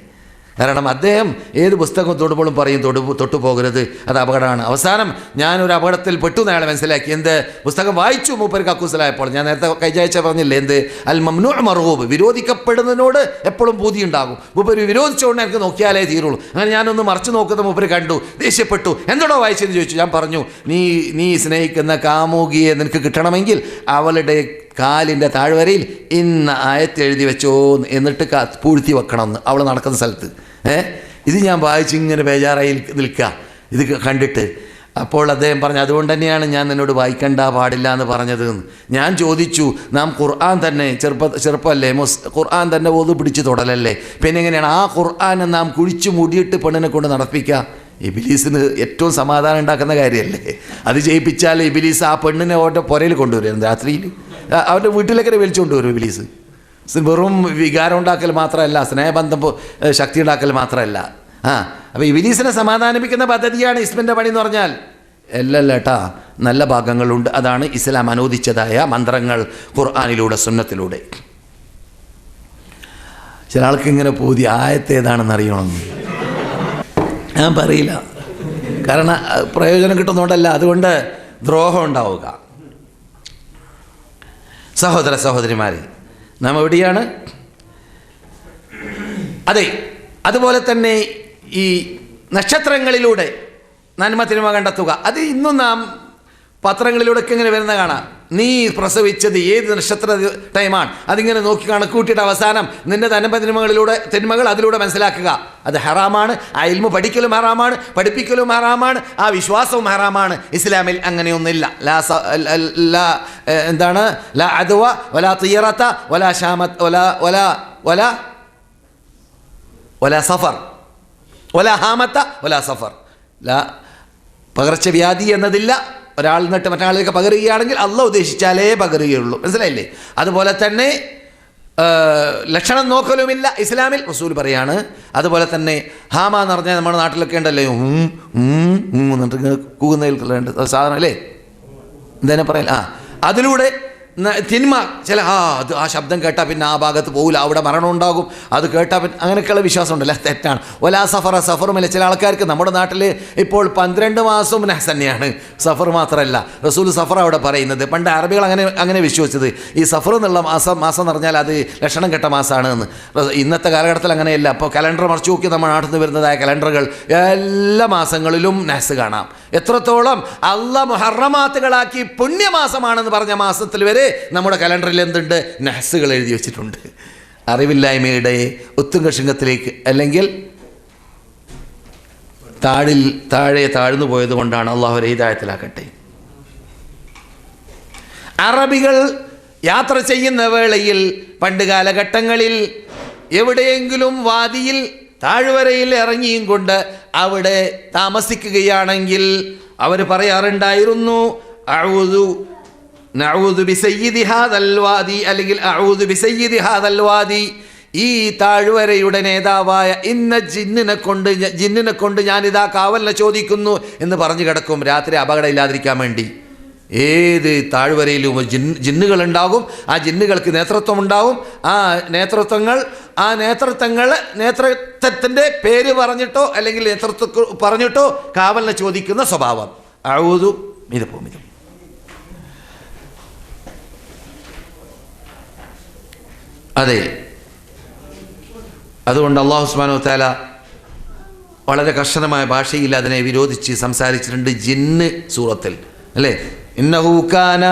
കാരണം അദ്ദേഹം ഏത് പുസ്തകം തൊടുമ്പോഴും പറയും തൊട്ടു പോകരുത്, അത് അപകടമാണ്. അവസാനം ഞാനൊരു അപകടത്തിൽ പെട്ടു എന്നയാളെ മനസ്സിലാക്കി. എന്ത് പുസ്തകം വായിച്ചു മൂപ്പർ കക്കൂസലായപ്പോൾ? ഞാൻ നേരത്തെ കഴിഞ്ഞാഴ്ച പറഞ്ഞില്ലേ, എന്ത് അൽ മംനൂ മർഹൂബ്, വിരോധിക്കപ്പെടുന്നതിനോട് എപ്പോഴും പൂതി ഉണ്ടാകും. മൂപ്പർ വിരോധിച്ചുകൊണ്ട് എനിക്ക് നോക്കിയാലേ തീരുള്ളൂ. അങ്ങനെ ഞാനൊന്ന് മറിച്ച് നോക്കുന്ന മൂപ്പർ കണ്ടു, ദേഷ്യപ്പെട്ടു. എന്തോടോ വായിച്ചെന്ന് ചോദിച്ചു. ഞാൻ പറഞ്ഞു, നീ സ്നേഹിക്കുന്ന കാമുകിയെ നിനക്ക് കിട്ടണമെങ്കിൽ അവളുടെ കാലിൻ്റെ താഴ്വരയിൽ ഇന്ന് ആയത്ത് എഴുതി വെച്ചോ, എന്നിട്ട് പൂഴ്ത്തി വെക്കണമെന്ന് അവൾ നടക്കുന്ന സ്ഥലത്ത്. ഇത് ഞാൻ വായിച്ച് ഇങ്ങനെ ബേജാറായി നിൽക്കുക ഇത് കണ്ടിട്ട്. അപ്പോൾ അദ്ദേഹം പറഞ്ഞു, അതുകൊണ്ട് തന്നെയാണ് ഞാൻ നിന്നോട് വായിക്കണ്ട പാടില്ല എന്ന് പറഞ്ഞത്. ഞാൻ ചോദിച്ചു, നാം ഖുർആൻ തന്നെ ചെറുപ്പമല്ലേ, ഖുർആൻ തന്നെ ഓതു പിടിച്ച് തൊടലല്ലേ, പിന്നെ എങ്ങനെയാണ് ആ ഖുർആനെ നാം കുഴിച്ചു മൂടിയിട്ട് പെണ്ണിനെ കൊണ്ട് നടപ്പിക്കുക? ഇബിലീസിന് ഏറ്റവും സമാധാനം ഉണ്ടാക്കുന്ന കാര്യമല്ലേ അത്. ചെയ്യിപ്പിച്ചാൽ ഇബിലീസ് ആ പെണ്ണിനെ അവരുടെ പുരയിൽ കൊണ്ടുവരും. രാത്രിയിൽ അവരുടെ വീട്ടിലേക്കൊക്കെ വലിച്ചു കൊണ്ടുവരും ഇബിലീസ്. വെറും വികാരം ഉണ്ടാക്കൽ മാത്രമല്ല, സ്നേഹബന്ധം ശക്തി ഉണ്ടാക്കൽ മാത്രമല്ല. അപ്പോൾ ഇബിലീസിനെ സമാധാനിപ്പിക്കുന്ന പദ്ധതിയാണ് ഇസ്മിൻ്റെ പണി എന്ന് പറഞ്ഞാൽ. എല്ലല്ലേട്ടാ, നല്ല ഭാഗങ്ങളുണ്ട്. അതാണ് ഇസ്ലാം അനുവദിച്ചതായ മന്ത്രങ്ങൾ ഖുർആനിലൂടെ സുന്നത്തിലൂടെ. ചില ആൾക്ക് ഇങ്ങനെ പൂതി ആയത്ത് ഏതാണെന്ന് അറിയണമെന്ന്. ഞാൻ പറയില്ല, കാരണം പ്രയോജനം കിട്ടുന്നതുകൊണ്ടല്ല, അതുകൊണ്ട് ദ്രോഹം ഉണ്ടാവുക. സഹോദര സഹോദരിമാരെ, നാം എവിടെയാണ്? അതെ, അതുപോലെ തന്നെ ഈ നക്ഷത്രങ്ങളിലൂടെ നന്മ തിന്മ കണ്ടെത്തുക. അത് ഇന്നും നാം പത്രങ്ങളിലൂടെയൊക്കെ ഇങ്ങനെ വരുന്ന കാണാം. നീ പ്രസവിച്ചത് ഏത് നക്ഷത്ര ടൈമാണ്, അതിങ്ങനെ നോക്കി കണക്കൂട്ടിയിട്ട് അവസാനം നിന്റെ തിന്മകൾ അതിലൂടെ മനസ്സിലാക്കുക. അത് ഹറാമാണ്. ആ ഇൽമു പഠിക്കലും ഹറാമാണ്, പഠിപ്പിക്കലും ഹറാമാണ്, ആ വിശ്വാസവും ഹറാമാണ്. ഇസ്ലാമിൽ അങ്ങനെയൊന്നുമില്ല. എന്താണ്? ലാ അദ്വ വലാ തിയറത വലാ ഷാമത് വലാ സഫർ വലാ ഹാമത്ത വലാ സഫർ. പകർച്ചവ്യാധി എന്നതില്ല. ഒരാൾ നിന്നിട്ട് മറ്റൊരാളിലേക്ക് പകരുകയാണെങ്കിൽ അള്ളാഹ് ഉദ്ദേശിച്ചാലേ പകരുകയുള്ളൂ. മനസ്സിലായില്ലേ? അതുപോലെ തന്നെ ലക്ഷണം നോക്കലുമില്ല ഇസ്ലാമിൽ. റസൂൽ പറയാണ്. അതുപോലെ തന്നെ ഹാമ എന്ന് പറഞ്ഞാൽ നമ്മുടെ നാട്ടിലൊക്കെ ഉണ്ടല്ലോ എന്നിട്ട് കൂകുന്നതിൽ സാധനം അല്ലേ, എന്താ പറയല, അതിലൂടെ തിന്മ ചില അത് ആ ശബ്ദം കേട്ടാൽ പിന്നെ ആ ഭാഗത്ത് പോകില്ല, അവിടെ മരണം ഉണ്ടാകും, അത് കേട്ടാൽ പിന്നെ അങ്ങനെയൊക്കെയുള്ള വിശ്വാസം ഉണ്ടല്ലോ, തെറ്റാണ്. ഒലാ സഫറുമില്ല. ചില ആൾക്കാർക്ക് നമ്മുടെ നാട്ടിൽ ഇപ്പോൾ 12 മാസവും നഹ്സ് തന്നെയാണ്, സഫർ മാത്രമല്ല. റസൂൽ സഫർ അവിടെ പറയുന്നത്. പണ്ട് അറബികൾ അങ്ങനെ വിശ്വസിച്ചത്, ഈ സഫർ എന്നുള്ള മാസം എന്ന് പറഞ്ഞാൽ അത് ലക്ഷണം കെട്ട മാസമാണ് എന്ന്. ഇന്നത്തെ കാലഘട്ടത്തിൽ അങ്ങനെയല്ല. അപ്പോൾ കലണ്ടർ മറിച്ച് നോക്കി നമ്മുടെ നാട്ടിൽ നിന്ന് വരുന്നതായ കലണ്ടറുകൾ എല്ലാ മാസങ്ങളിലും നഹ്സ് കാണാം. എത്രത്തോളം അള്ളാഹ് മുഹറമാത്തുകളാക്കി പുണ്യമാസമാണെന്ന് പറഞ്ഞ മാസത്തിൽ വരെ നമ്മുടെ കലണ്ടറിൽ എന്തുണ്ട്, നഹ്സുകൾ എഴുതി വെച്ചിട്ടുണ്ട്. അറിവില്ലായ്മയുടെ ഉത്തുംഗശൃംഗത്തിലേക്ക് അല്ലെങ്കിൽ താഴെ താഴ്ന്നു പോയത് കൊണ്ടാണ്. അള്ളാഹു ഹിദായത്തിലാക്കട്ടെ. അറബികൾ യാത്ര ചെയ്യുന്ന വേളയിൽ പണ്ട് കാലഘട്ടങ്ങളിൽ എവിടെയെങ്കിലും വാദിയിൽ താഴ്വരയിൽ ഇറങ്ങിയും കൊണ്ട് അവിടെ താമസിക്കുകയാണെങ്കിൽ അവർ പറയാറുണ്ടായിരുന്നു, നഊദു ബിസയ്യിദി ഹാദൽ വാദി, അല്ലെങ്കിൽ അഊദു ബിസയ്യിദി ഹാദൽ വാദി, ഈ താഴ്വരയുടെ നേതാവായ ഇന്ന ജിന്നിനെ കൊണ്ട് ഞാനിതാ കാവലിനെ ചോദിക്കുന്നു എന്ന് പറഞ്ഞു കിടക്കും. രാത്രി അപകടം ഇല്ലാതിരിക്കാൻ വേണ്ടി. ഏത് താഴ്വരയിലും ജിന്നുകളുണ്ടാകും. ആ ജിന്നുകൾക്ക് നേതൃത്വം ഉണ്ടാവും. ആ നേതൃത്വത്തിൻ്റെ പേര് പറഞ്ഞിട്ടോ അല്ലെങ്കിൽ നേതൃത്വം പറഞ്ഞിട്ടോ കാവലിനെ ചോദിക്കുന്ന സ്വഭാവം. അഊദു മിതപ്പോ. അതെ, അതുകൊണ്ട് അല്ലാഹു സുബ്ഹാനഹു വ തആല വളരെ കർശനമായ ഭാഷയിൽ അതിനെ വിരോധിച്ച് സംസാരിച്ചിട്ടുണ്ട്. ജിന്ന് സൂറത്തിൽ അല്ലേ, ഇന്നഹു കാന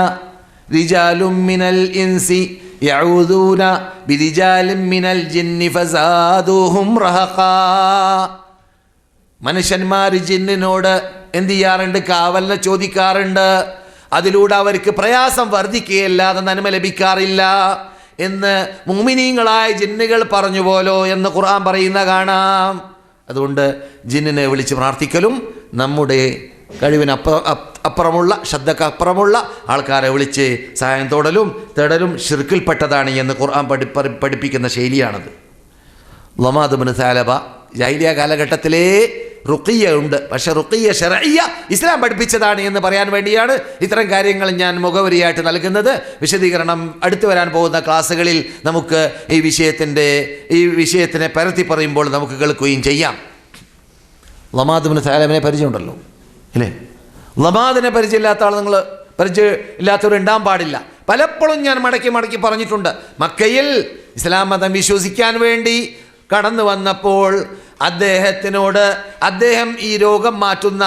റിജാലും മിനൽ ഇൻസി യഊദൂന ബിരിജാലിൻ മിനൽ ജിന്നി ഫസാദൂഹും റഹഖാ. മനുഷ്യന്മാർ ജിന്നിനോട് എന്ത് ചെയ്യാറുണ്ട്, കാവലിനെ ചോദിക്കാറുണ്ട്. അതിലൂടെ അവർക്ക് പ്രയാസം വർദ്ധിക്കുകയല്ലാതെ നന്മ ലഭിക്കാറില്ല എന്ന് മുഅ്മിനീങ്ങളായ ജിന്നുകൾ പറഞ്ഞു പോലോ എന്ന് ഖുർആൻ പറയുന്ന കാണാം. അതുകൊണ്ട് ജിന്നിനെ വിളിച്ച് പ്രാർത്ഥിക്കലും നമ്മുടെ കഴിവിന് അപ്പുറമുള്ള ശ്രദ്ധക്കപ്പുറമുള്ള ആൾക്കാരെ വിളിച്ച് സഹായം തേടലും ശിർക്കിൽപ്പെട്ടതാണ് എന്ന് ഖുർആൻ പഠിപ്പിക്കുന്ന ശൈലിയാണത്. ലമാദ് ഇബ്നു സാലബ ജാഹിലിയ കാലഘട്ടത്തിലേ റുഖിയ ഉണ്ട്. പക്ഷെ റുഖിയ ശർഇയ്യ ഇസ്ലാം പഠിപ്പിച്ചതാണ് എന്ന് പറയാൻ വേണ്ടിയാണ് ഇത്തരം കാര്യങ്ങൾ ഞാൻ മുഖവരിയായിട്ട് നൽകുന്നത്. വിശദീകരണം അടുത്തു വരാൻ പോകുന്ന ക്ലാസ്സുകളിൽ നമുക്ക് ഈ വിഷയത്തിനെ പരത്തി പറയുമ്പോൾ നമുക്ക് കേൾക്കുകയും ചെയ്യാം. ലമാദ് ഇബ്നു സാലബിനെ പരിചയമുണ്ടല്ലോ അല്ലേ? ലമാദിനെ പരിചയമില്ലാത്ത ആൾ പരിചയമില്ലാത്തവരുണ്ടാകാൻ പാടില്ല. പലപ്പോഴും ഞാൻ മടക്കി പറഞ്ഞിട്ടുണ്ട്. മക്കയിൽ ഇസ്ലാം മതം വിശ്വസിക്കാൻ വേണ്ടി കടന്നു വന്നപ്പോൾ അദ്ദേഹം ഈ രോഗം മാറ്റുന്ന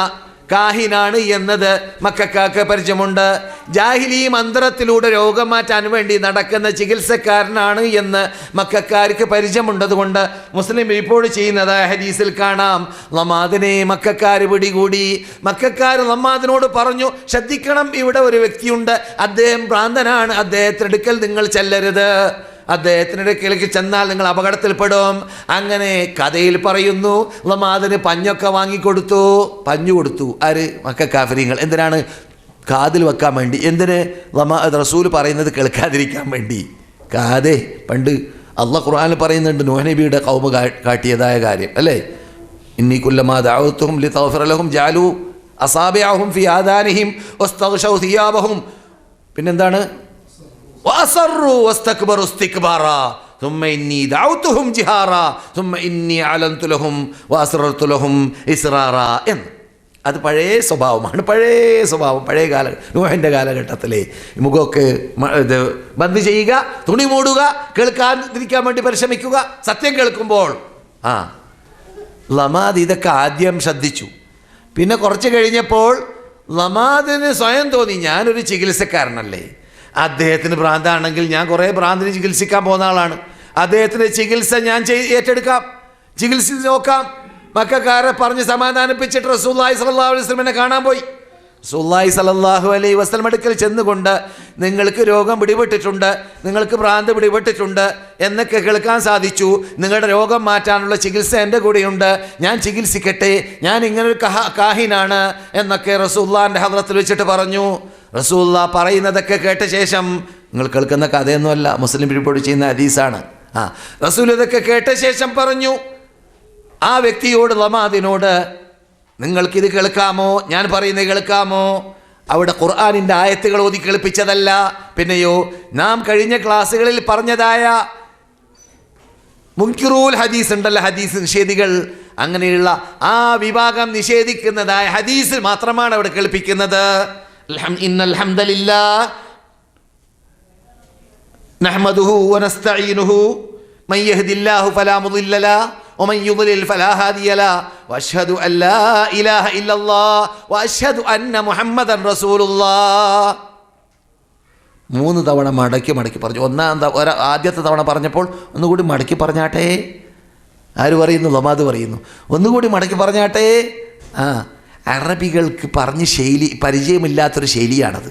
കാഹിനാണ് എന്നത് മക്കക്കാർക്ക് പരിചയമുണ്ട്. ജാഹിലി മന്ത്രത്തിലൂടെ രോഗം മാറ്റാൻ വേണ്ടി നടക്കുന്ന ചികിത്സക്കാരനാണ് എന്ന് മക്കക്കാർക്ക് പരിചയമുണ്ടതുകൊണ്ട് മുസ്ലിം റിപ്പോർട്ട് ചെയ്യുന്നതായ ഹദീസിൽ കാണാം, ലമാദിനെ മക്കക്കാർ പിടികൂടി. മക്കക്കാർ ലമാദിനോട് പറഞ്ഞു, ശ്രദ്ധിക്കണം, ഇവിടെ ഒരു വ്യക്തിയുണ്ട്, അദ്ദേഹം ഭ്രാന്തനാണ്, അദ്ദേഹത്തിൻ്റെ അടുക്കൽ നിങ്ങൾ ചെല്ലരുത്, അദ്ദേഹത്തിൻ്റെ അടുക്കലേക്ക് ചെന്നാൽ നിങ്ങൾ അപകടത്തിൽപ്പെടും. അങ്ങനെ കഥയിൽ പറയുന്നു, ലമാദിന് പഞ്ഞൊക്കെ വാങ്ങിക്കൊടുത്തു. പഞ്ഞു കൊടുത്തു. ആര്? മക്കക്കാഫിരീങ്ങൾ. എന്തിനാണ്? കാതിൽ വെക്കാൻ വേണ്ടി. എന്തിന്? റസൂൽ പറയുന്നത് കേൾക്കാതിരിക്കാൻ വേണ്ടി. കാതേ പണ്ട് അള്ളാഹ് ഖുർആനിൽ പറയുന്നുണ്ട്, നൂഹ് നബിയുടെ ഖൗമ് കാട്ടിയതായ കാര്യം അല്ലേ? ഇന്നി കുല്ലമാ ദഅവതുഹും ലിതഗ്ഫിറ ലഹും ജഅലു അസാബിഅഹും ഫി ആദാനിഹിം വസ്തഗ്ശൗ സിയാബഹും. പിന്നെന്താണ്? വഅസറു വസ്തക്ബറു ഇസ്തിക്ബാറാ ثم إني دعوتهم جهارا ثم إني أعلنت لهم وأسررت لهم إسرارا. അത് പഴയ സ്വഭാവമാണ്. പഴയ നൂഹിൻ്റെ കാലഘട്ടത്തിലെ മുഖമൊക്കെ ബന്ദ് ചെയ്യുക, തുണി മൂടുക, കേൾക്കാതിരിക്കാൻ വേണ്ടി പരിശ്രമിക്കുക. സത്യം കേൾക്കുമ്പോൾ ലമാദ് ഇതൊക്കെ ആദ്യം ശ്രദ്ധിച്ചു. പിന്നെ കുറച്ച് കഴിഞ്ഞപ്പോൾ ലമാദിന് സ്വയം തോന്നി, ഞാനൊരു ചികിത്സക്കാരനല്ലേ, അദ്ദേഹത്തിന് ഭ്രാന്താണെങ്കിൽ ഞാൻ കുറേ ഭ്രാന്തിന് ചികിത്സിക്കാൻ പോകുന്ന ആളാണ്, അദ്ദേഹത്തിൻ്റെ ചികിത്സ ഞാൻ ഏറ്റെടുക്കാം, ചികിത്സിച്ച് നോക്കാം. മക്കക്കാരെ പറഞ്ഞ് സമാധാനിപ്പിച്ചിട്ട് റസൂലുള്ളാഹി സ്വല്ലല്ലാഹു അലൈഹി വസല്ലമയെ കാണാൻ പോയി. റസൂലുള്ളാഹി സ്വല്ലല്ലാഹു അലൈഹി വസല്ലം അടുക്കൽ ചെന്നുകൊണ്ട്, നിങ്ങൾക്ക് രോഗം പിടിപെട്ടിട്ടുണ്ട്, നിങ്ങൾക്ക് ഭ്രാന്ത് പിടിപെട്ടിട്ടുണ്ട് എന്നൊക്കെ കേൾക്കാൻ സാധിച്ചു, നിങ്ങളുടെ രോഗം മാറ്റാനുള്ള ചികിത്സ എൻ്റെ കൂടെയുണ്ട്, ഞാൻ ചികിത്സിക്കട്ടെ, ഞാൻ ഇങ്ങനൊരു കാഹിനാണ് എന്നൊക്കെ റസൂലുള്ളാഹിൻ്റെ ഹദ്റത്തിൽ വെച്ചിട്ട് പറഞ്ഞു. റസൂലുള്ളാഹി പറയുന്നതൊക്കെ കേട്ട ശേഷം നിങ്ങൾ കേൾക്കുന്ന കഥയൊന്നുമല്ല, മുസ്ലിം റിപ്പോർട്ട് ചെയ്യുന്ന ഹദീസാണ്. റസൂൽ ഇതൊക്കെ കേട്ട ശേഷം പറഞ്ഞു ആ വ്യക്തിയോട്, ലമാദിനോട്, നിങ്ങൾക്കിത് കേൾക്കാമോ? ഞാൻ പറയുന്നത് കേൾക്കാമോ? അവിടെ ഖുർആനിൻ്റെ ആയത്തുകൾ ഓതി കേൾപ്പിച്ചതല്ല, പിന്നെയോ നാം കഴിഞ്ഞ ക്ലാസ്സുകളിൽ പറഞ്ഞതായ മുൻകിറൂൽ ഹദീസ് ഉണ്ടല്ലോ, ഹദീസ് നിഷേധികൾ, അങ്ങനെയുള്ള ആ വിഭാഗം നിഷേധിക്കുന്നതായ ഹദീസ് മാത്രമാണ് അവിടെ കേൾപ്പിക്കുന്നത്. ഇന്നൽ ഹംദലില്ലാഹ് നഹ്മദുഹു വനസ്തഈനുഹു മൻ യഹ്ദില്ലാഹു ഫലാ മുളില്ല ലഹു വമൻ യുദ്ലിൽ ഫലാ ഹാദിയ ലഹു വഅശ്ഹദു അൻ ലാ ഇലാഹ ഇല്ലല്ലാഹ് വഅശ്ഹദു അന്ന മുഹമ്മദൻ റസൂലുള്ളാഹ്. 3 തവണ മടക്കി പറഞ്ഞു. ആദ്യത്തെ തവണ പറഞ്ഞപ്പോൾ ഒന്നുകൂടി മടക്കി പറഞ്ഞാട്ടെ. ആര് പറയുന്നു? ലമാദ് പറയുന്നു. ഒന്നുകൂടി മടക്കി പറഞ്ഞാട്ടെ. അറബികൾക്ക് പറഞ്ഞ് പരിചയമില്ലാത്തൊരു ശൈലിയാണത്.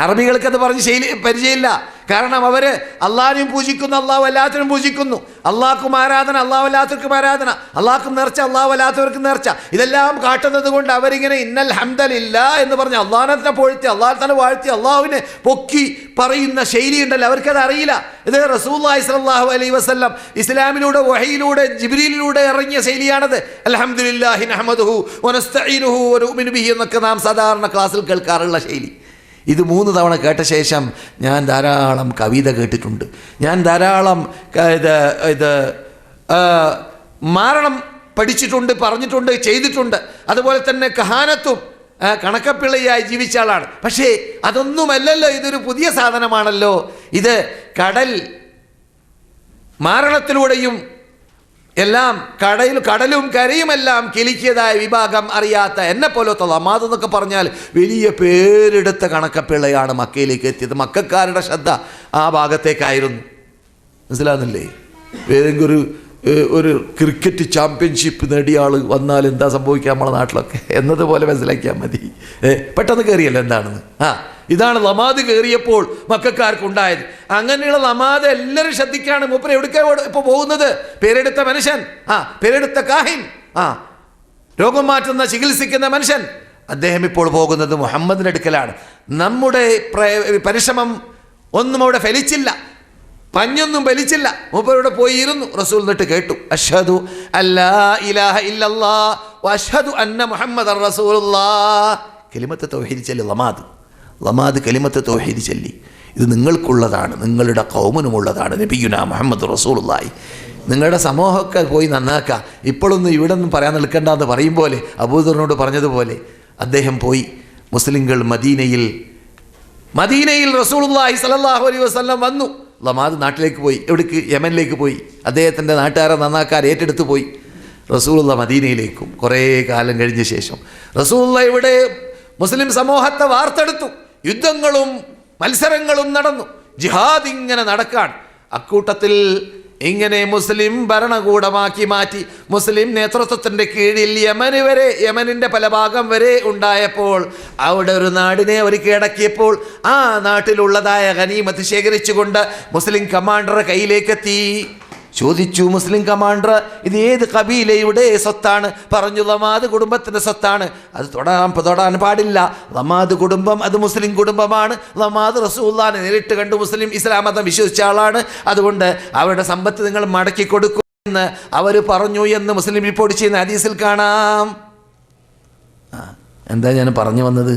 അറബികൾക്കത് പറഞ്ഞ് പരിചയമില്ല. കാരണം അവർ അള്ളാഹിനെയും പൂജിക്കുന്നു, അള്ളാഹു അല്ലാത്തവരും പൂജിക്കുന്നു. അള്ളാഹ്ക്കും ആരാധന, അള്ളാഹു അല്ലാത്തവർക്കും ആരാധന, അള്ളാഹ്ക്കും നേർച്ച, അള്ളാഹു അല്ലാത്തവർക്കും നേർച്ച. ഇതെല്ലാം കാട്ടുന്നത് കൊണ്ട് അവരിങ്ങനെ ഇന്നൽ ഹംദലില്ലാ എന്ന് പറഞ്ഞ് അള്ളാഹിനെ പൊഴുത്തി, അള്ളാഹിനെ വാഴ്ത്തി, അള്ളാഹുവിനെ പൊക്കി പറയുന്ന ശൈലി ഉണ്ടല്ലോ, അവർക്കത് അറിയില്ല. ഇത് റസൂലുള്ളാഹി സ്വല്ലല്ലാഹു അലൈഹി വസല്ലം ഇസ്ലാമിലൂടെ വഹയിലൂടെ ജിബ്രീലിലൂടെ ഇറങ്ങിയ ശൈലിയാണത്. അൽഹംദുലില്ലാഹി നഹ്മദുഹു വനസ്തഈനുഹു വനുഅ്മിനു ബിഹി എന്നൊക്കെ നാം സാധാരണ ക്ലാസ്സിൽ കേൾക്കാറുള്ള ശൈലി. ഇത് 3 തവണ കേട്ട ശേഷം ഞാൻ ധാരാളം കവിത കേട്ടിട്ടുണ്ട്, ഞാൻ ധാരാളം മാരണം പഠിച്ചിട്ടുണ്ട്, പറഞ്ഞിട്ടുണ്ട്, ചെയ്തിട്ടുണ്ട്. അതുപോലെ തന്നെ കഹാനത്തും കണക്കപ്പിള്ളയായി ജീവിച്ച ആളാണ്. പക്ഷേ അതൊന്നുമല്ലല്ലോ, ഇതൊരു പുതിയ സാധനമാണല്ലോ. ഇത് മാരണത്തിലൂടെയും എല്ലാം കടലും കരയുമെല്ലാം കിളിക്കിയതായ വിഭാഗം അറിയാത്ത എന്നെ പോലത്തെ ലമാദ് എന്നൊക്കെ പറഞ്ഞാൽ വലിയ പേരെടുത്ത കണക്കപ്പിള്ളയാണ് മക്കയിലേക്ക് എത്തിയത്. മക്കക്കാരുടെ ശ്രദ്ധ ആ ഭാഗത്തേക്കായിരുന്നു. മനസ്സിലാകുന്നില്ലേ? ഏതെങ്കിലും ഒരു ക്രിക്കറ്റ് ചാമ്പ്യൻഷിപ്പ് നേടിയ ആൾ വന്നാൽ എന്താ സംഭവിക്കുക നമ്മളെ നാട്ടിലൊക്കെ എന്നതുപോലെ മനസ്സിലാക്കിയാൽ മതി. പെട്ടെന്ന് കയറിയല്ലോ എന്താണെന്ന്. ഇതാണ് ലമാദ് കയറിയപ്പോൾ മക്കക്കാർക്കുണ്ടായത്. അങ്ങനെയുള്ള ലമാദ് എല്ലാവരും ശ്രദ്ധിക്കാണ്. മൂപ്പര് എവിടേക്കാണ് ഇപ്പോൾ പോകുന്നത്? പേരെടുത്ത മനുഷ്യൻ, പേരെടുത്ത കാഹിൻ, രോഗം മാറ്റുന്ന ചികിത്സിക്കുന്ന മനുഷ്യൻ, അദ്ദേഹം ഇപ്പോൾ പോകുന്നത് മുഹമ്മദിൻ്റെ അടുക്കലാണ്. നമ്മുടെ പരിശ്രമം ഒന്നും അവിടെ ഫലിച്ചില്ല, പഞ്ഞൊന്നും ഫലിച്ചില്ല. മൂപ്പരോടെ പോയിരുന്നു. റസൂൽ എന്നിട്ട് കേട്ടു, അഷ്ഹദു അല്ലാ ഇലാഹ ഇല്ലല്ലാഹ് വഅഷ്ഹദു അന്ന മുഹമ്മദൻ റസൂലുള്ളാഹ്. കലിമത്ത് തൗഹീദ് ചൊല്ലി ലമാദ് കലിമത്ത് തൗഹീദ് ചൊല്ലി. ഇത് നിങ്ങൾക്കുള്ളതാണ്, നിങ്ങളുടെ ഖൗമിനുമുള്ളതാണ്. നബിയുനാ മുഹമ്മദ് റസൂലുള്ളാഹി. നിങ്ങളുടെ സമൂഹമൊക്കെ പോയി നന്നാക്കുക, ഇപ്പോഴൊന്നും ഇവിടെ ഒന്നും പറയാൻ നിൽക്കേണ്ടെന്ന് പറയും പോലെ അബൂദറിനോട് പറഞ്ഞതുപോലെ അദ്ദേഹം പോയി. മുസ്ലിങ്ങൾ മദീനയിൽ റസൂലുള്ളാഹി സ്വല്ലല്ലാഹു അലൈഹി വസല്ലം വന്നു. ലമാദ് നാട്ടിലേക്ക് പോയി. എവിടേക്ക്? യമനിലേക്ക് പോയി. അദ്ദേഹത്തിൻ്റെ നാട്ടുകാരെ നന്നാക്കാൻ ഏറ്റെടുത്ത് പോയി. റസൂലുള്ള മദീനയിലേക്കും കുറേ കാലം കഴിഞ്ഞ ശേഷം റസൂലുള്ള ഇവിടെ മുസ്ലിം സമൂഹത്തെ വാർത്തെടുത്തു. യുദ്ധങ്ങളും മത്സരങ്ങളും നടന്നു. ജിഹാദ് ഇങ്ങനെ നടക്കാൻ. അക്കൂട്ടത്തിൽ ഇങ്ങനെ മുസ്ലിം ഭരണകൂടമാക്കി മാറ്റി മുസ്ലിം നേതൃത്വത്തിൻ്റെ കീഴിൽ യമനിൻ്റെ പല ഭാഗം വരെ ഉണ്ടായപ്പോൾ അവിടെ ഒരു നാടിനെ അവർ കീഴടക്കിയപ്പോൾ ആ നാട്ടിലുള്ളതായ ഗനീമത്ത് ശേഖരിച്ചുകൊണ്ട് മുസ്ലിം കമാൻഡറുടെ കയ്യിലേക്കെത്തി. ചോദിച്ചു മുസ്ലിം കമാൻഡർ, ഇത് ഏത് കബീലയുടെ സ്വത്താണ്? പറഞ്ഞു, ലമാദ് കുടുംബത്തിൻ്റെ സ്വത്താണ്. അത് തൊടാൻ പാടില്ല. ലമാദ് കുടുംബം അത് മുസ്ലിം കുടുംബമാണ്. ലമാദ് റസൂലുള്ളാഹിനെ നേരിട്ട് കണ്ടു മുസ്ലിം ഇസ്ലാം മതം വിശ്വസിച്ച ആളാണ്. അതുകൊണ്ട് അവരുടെ സമ്പത്ത് നിങ്ങൾ മടക്കി കൊടുക്കുമെന്ന് അവർ പറഞ്ഞു എന്ന് മുസ്ലിം റിപ്പോർട്ട് ചെയ്യുന്ന ഹദീസിൽ കാണാം. എന്താ ഞാൻ പറഞ്ഞു വന്നത്?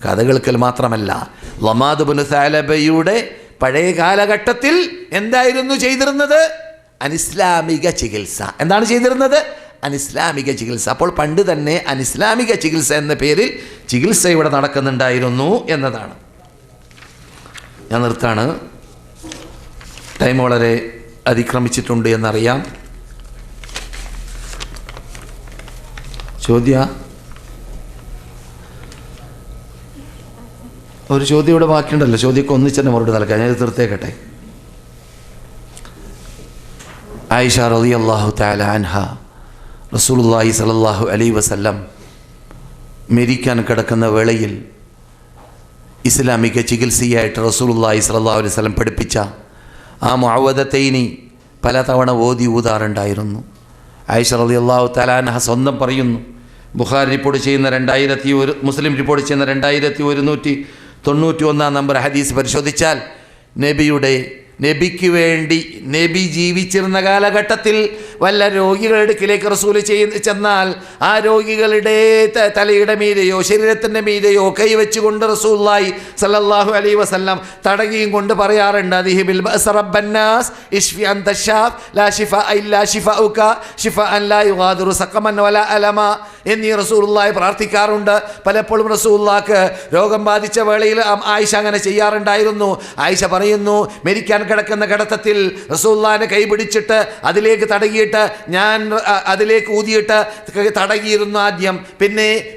കഥ കേൾക്കൽ മാത്രമല്ല, ലമാദ് ഇബ്നു സഅലബയുടെ പഴയ കാലഘട്ടത്തിൽ എന്തായിരുന്നു ചെയ്തിരുന്നത്? അനിസ്ലാമിക ചികിത്സ. എന്താണ് ചെയ്തിരുന്നത്? അനിസ്ലാമിക ചികിത്സ. അപ്പോൾ പണ്ട് തന്നെ അനിസ്ലാമിക ചികിത്സ എന്ന പേരിൽ ചികിത്സ ഇവിടെ നടക്കുന്നുണ്ടായിരുന്നു എന്നതാണ്. ഞാൻ നിർത്താണ്, ടൈം വളരെ അതിക്രമിച്ചിട്ടുണ്ട് എന്നറിയാം. ഒരു ചോദ്യം ഇവിടെ ബാക്കിയുണ്ടല്ലോ. ചോദ്യമൊക്കെ ഒന്നിച്ചെന്നെ മറുപടി നൽകാം. ഞാൻ തീർത്തേക്കട്ടെ. ആയിഷ റളിയല്ലാഹു തആല അൻഹ റസൂലുള്ളാഹി സ്വല്ലല്ലാഹു അലൈഹി വസല്ലം മരിക്കാൻ കിടക്കുന്ന വേളയിൽ ഇസ്ലാമിക ചികിത്സയായിട്ട് റസൂലുള്ളാഹി സ്വല്ലല്ലാഹു അലൈഹി വസല്ലം പഠിപ്പിച്ച ആ മുഅവ്വദതൈനി പല തവണ ഓതി ഊതാറുണ്ടായിരുന്നു. ആയിഷ റളിയല്ലാഹു തആല അൻഹ സ്വന്തം പറയുന്നു. ബുഖാരി റിപ്പോർട്ട് ചെയ്യുന്ന മുസ്ലിം റിപ്പോർട്ട് ചെയ്യുന്ന 2191 നമ്പർ ഹദീസ് പരിശോധിച്ചാൽ നബിക്ക് വേണ്ടി നബി ജീവിച്ചിരുന്ന കാലഘട്ടത്തിൽ വല്ല രോഗികളുടെ അടുക്കിലേക്ക് റസൂൽ ചെന്നാൽ ആ രോഗികളുടെ തലയുടെ മീതെയോ ശരീരത്തിൻ്റെ മീതെയോ കൈവച്ചുകൊണ്ട് റസൂലുള്ളാഹി സ്വല്ലല്ലാഹു അലൈഹി വസല്ലം തടകിയും കൊണ്ട് പറയാറുണ്ട്, അദ്ഹിബിൽ ബഅസ റബ്ബന്നാസ് ഇശ്ഫി അൻത ശാഫ് ലാ ശിഫാ ഇല്ലാ ശിഫാഉക ശിഫാഅൻ ലാ യുഗാദിറു സഖമൻ വലാ അലമ എന്നീ റസൂലുള്ളാഹി പ്രാർത്ഥിക്കാറുണ്ട്. പലപ്പോഴും റസൂലുള്ളാഹിക്ക് രോഗം ബാധിച്ച വേളയിൽ ആയിഷ അങ്ങനെ ചെയ്യാറുണ്ടായിരുന്നു. ആയിഷ പറയുന്നു, മരിക്കാൻ കിടക്കുന്ന കിടത്തത്തിൽ റസൂലുള്ളാഹിനെ കൈ പിടിച്ചിട്ട് അതിലേക്ക് തടകിയിട്ട് ഞാൻ അതിലേക്ക് ഊതിയിട്ട് തടകിയിരുന്നു ആദ്യം.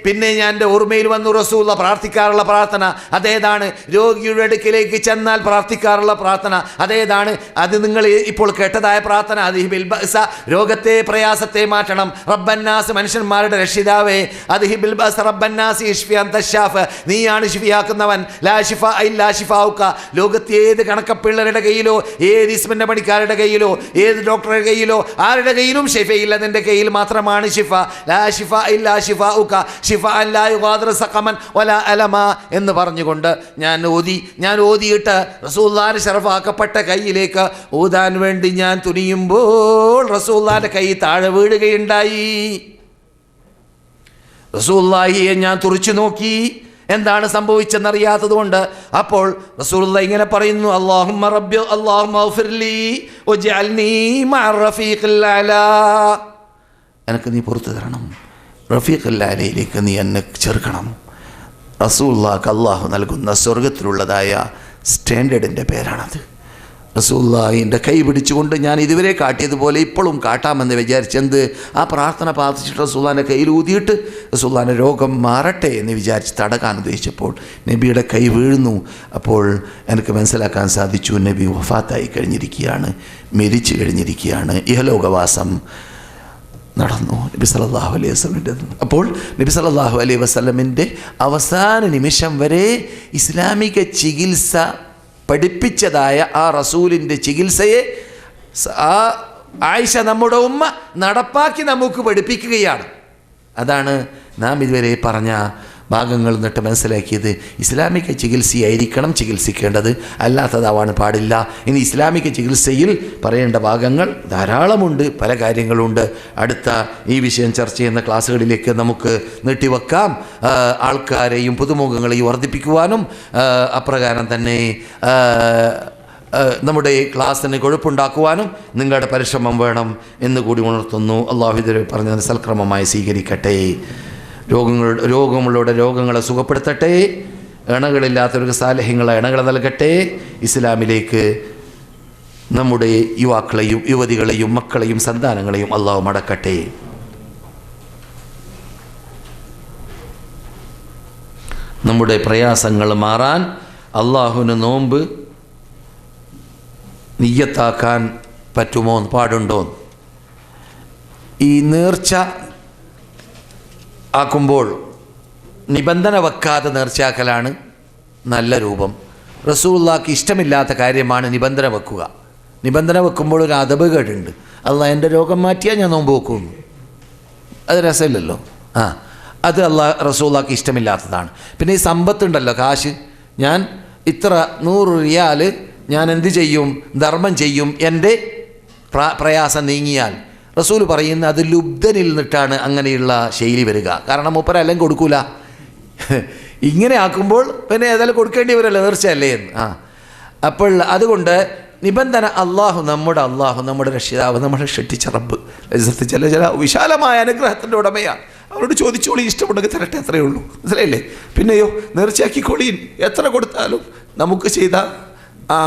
പിന്നെ ഞാൻ എൻ്റെ ഓർമ്മയിൽ വന്നു റസൂലുള്ളാഹി പ്രാർത്ഥിക്കാറുള്ള പ്രാർത്ഥന അതേതാണ്. രോഗിയുടെ അടുക്കിലേക്ക് ചെന്നാൽ പ്രാർത്ഥിക്കാറുള്ള പ്രാർത്ഥന അതേതാണ്. അത് നിങ്ങൾ ഇപ്പോൾ കേട്ടതായ പ്രാർത്ഥന, അദ്ഹിബിൽ ബഅസ, രോഗത്തെ പ്രയാസത്തെ മാറ്റണം. റബ്ബന്നാസ്, മനുഷ്യന്മാരുടെ രക്ഷിതാവേ, അദ്ഹിബിൽ ബഅസ റബ്ബന്നാസ് ഇശ്ഫി അൻത ശാഫ്, നീയാണ് ശിഫിയാക്കുന്നവൻ. ലാ ശിഫാ ഇല്ലാ ശിഫാഉക, ലോകത്തെ ഏത് കണക്കപ്പിള്ളരുടെ കയ്യിലോ ഏത് ഇസ്മിൻ്റെ പണിക്കാരുടെ കയ്യിലോ ഏത് ഡോക്ടറുടെ കയ്യിലോ ആരുടെ കയ്യിലും ഷിഫയില്ല, നിന്റെ കയ്യിൽ മാത്രമാണ് ഷിഫ. ലാ ശിഫാ ഇല്ലാ ശിഫാഉക ശിഫാഅൻ ലാ യുഗാദിറു സഖമൻ വലാ അലമ എന്ന് പറഞ്ഞുകൊണ്ട് ഞാൻ ഓതിയിട്ട് റസൂലുള്ളാഹിന്റെ ശറഫാക്കപ്പെട്ട കയ്യിലേക്ക് ഊതാൻ വേണ്ടി ഞാൻ തുനിയുമ്പോൾ റസൂലുള്ളാഹിന്റെ കൈ താഴെ വീഴുകയുണ്ടായി. റസൂലുള്ളാഹിയെ ഞാൻ തുറിച്ചു നോക്കി, എന്താണ് സംഭവിച്ചെന്നറിയാത്തത് കൊണ്ട്. അപ്പോൾ റസൂലുള്ളാഹി ഇങ്ങനെ പറയുന്നു, അല്ലാഹുമ്മ റബ്ബി അല്ലാഹുമ്മ ഗ്ഫിർലി വജ്അൽനി മഅർ റഫീഖിൽ അലാ, എനിക്ക് നീ പുറത്തു തരണം, റഫീഖുൽ അലയിലേക്ക് നീ എന്നെ ചേർക്കണം. റസൂലുള്ളാഹിക്ക് അള്ളാഹു നൽകുന്ന സ്വർഗത്തിലുള്ളതായ സ്റ്റാൻഡേർഡിൻ്റെ പേരാണത്. റസൂലുള്ളാഹിൻ്റെ കൈ പിടിച്ചുകൊണ്ട് ഞാൻ ഇതുവരെ കാട്ടിയതുപോലെ ഇപ്പോഴും കാട്ടാമെന്ന് വിചാരിച്ചെന്ത് ആ പ്രാർത്ഥന പ്രാർത്ഥിച്ചിട്ട് റസൂലുള്ളാഹിൻ്റെ കയ്യിൽ ഊതിയിട്ട് റസൂലുള്ളാഹിൻ്റെ രോഗം മാറട്ടെ എന്ന് വിചാരിച്ച് തടകാൻ ഉദ്ദേശിച്ചപ്പോൾ നബിയുടെ കൈ വീഴുന്നു. അപ്പോൾ എനിക്ക് മനസ്സിലാക്കാൻ സാധിച്ചു, നബി വഫാത്തായി കഴിഞ്ഞിരിക്കുകയാണ്, മരിച്ചു കഴിഞ്ഞിരിക്കുകയാണ്, ഇഹലോകവാസം നടന്നു നബി സല്ലല്ലാഹു അലൈഹി വസല്ലമിൻ്റെ. അപ്പോൾ നബി സല്ലല്ലാഹു അലൈഹി വസല്ലമിൻ്റെ അവസാന നിമിഷം വരെ ഇസ്ലാമിക ചികിത്സ പഠിപ്പിച്ചതായ ആ റസൂലിൻ്റെ ചികിത്സയെ ആ ആയിഷ നമ്മുടെ ഉമ്മ നടപ്പാക്കി നമുക്ക് പഠിപ്പിക്കുകയാണ്. അതാണ് നാം ഇതുവരെ പറഞ്ഞ ഭാഗങ്ങൾ എന്നിട്ട് മനസ്സിലാക്കിയത്. ഇസ്ലാമിക ചികിത്സയായിരിക്കണം ചികിത്സിക്കേണ്ടത്, അല്ലാത്തതാവാൻ പാടില്ല. ഇനി ഇസ്ലാമിക ചികിത്സയിൽ പറയേണ്ട ഭാഗങ്ങൾ ധാരാളമുണ്ട്, പല കാര്യങ്ങളുണ്ട്. അടുത്ത ഈ വിഷയം ചർച്ച ചെയ്യുന്ന ക്ലാസ്സുകളിലേക്ക് നമുക്ക് നീട്ടിവെക്കാം. ആൾക്കാരെയും പുതുമുഖങ്ങളെയും വർദ്ധിപ്പിക്കുവാനും അപ്രകാരം തന്നെ നമ്മുടെ ക്ലാസ്സിന് കൊഴുപ്പുണ്ടാക്കുവാനും നിങ്ങളുടെ പരിശ്രമം വേണം എന്ന് കൂടി ഉണർത്തുന്നു. അള്ളാഹു ഇതിൽ പറഞ്ഞത് സൽക്രമമായി സ്വീകരിക്കട്ടെ. രോഗങ്ങളുടെ രോഗങ്ങളെ സുഖപ്പെടുത്തട്ടെ. ഇണകളില്ലാത്തവർക്ക് സാലിഹ്യങ്ങളെ ഇണകൾ നൽകട്ടെ. ഇസ്ലാമിലേക്ക് നമ്മുടെ യുവാക്കളെയും യുവതികളെയും മക്കളെയും സന്താനങ്ങളെയും അള്ളാഹു മടക്കട്ടെ. നമ്മുടെ പ്രയാസങ്ങൾ മാറാൻ അള്ളാഹുവിന് നോമ്പ് നിയ്യത്താക്കാൻ പറ്റുമോ, പാടുണ്ടോ? ഈ നേർച്ച ആക്കുമ്പോൾ നിബന്ധന വെക്കാതെ നേർച്ചയാക്കലാണ് നല്ല രൂപം. റസൂലുള്ളാഹിക്ക് ഇഷ്ടമില്ലാത്ത കാര്യമാണ് നിബന്ധന വെക്കുക. നിബന്ധന വെക്കുമ്പോൾ ഒരു അദബ് കേടുണ്ട്. അള്ളാഹ് എൻ്റെ രോഗം മാറ്റിയാൽ ഞാൻ നോമ്പ് വെക്കുന്നു, അത് രസമില്ലല്ലോ. അത് റസൂലുള്ളാഹിക്ക് ഇഷ്ടമില്ലാത്തതാണ്. പിന്നെ ഈ സമ്പത്തുണ്ടല്ലോ, കാശ്, ഞാൻ ഇത്ര 100 റിയാൽ ഞാൻ എന്ത് ചെയ്യും, ധർമ്മം ചെയ്യും എൻ്റെ പ്രയാസം നീങ്ങിയാൽ. റസൂൽ പറയുന്നത് അത് ലുബ്ധനിൽ നിന്നിട്ടാണ് അങ്ങനെയുള്ള ശൈലി വരിക. കാരണം മൂപ്പരെല്ലാം കൊടുക്കൂല. ഇങ്ങനെ ആക്കുമ്പോൾ പിന്നെ ഏതായാലും കൊടുക്കേണ്ടി വരുമല്ലോ, നേർച്ചയല്ലേ എന്ന്. അപ്പോൾ അതുകൊണ്ട് നിബന്ധന അള്ളാഹു നമ്മുടെ രക്ഷിതാവ്, നമ്മളെ ഷെട്ടിച്ച റബ്ബ് ചില വിശാലമായ അനുഗ്രഹത്തിൻ്റെ ഉടമയാണ്. അവരോട് ചോദിച്ചോളി, ഇഷ്ടമുണ്ടെങ്കിൽ തരട്ടെ, അത്രയേ ഉള്ളൂ. മനസ്സിലായില്ലേ? പിന്നെയോ നേർച്ചയാക്കിക്കോളീൻ, എത്ര കൊടുത്താലും നമുക്ക് ചെയ്ത ആ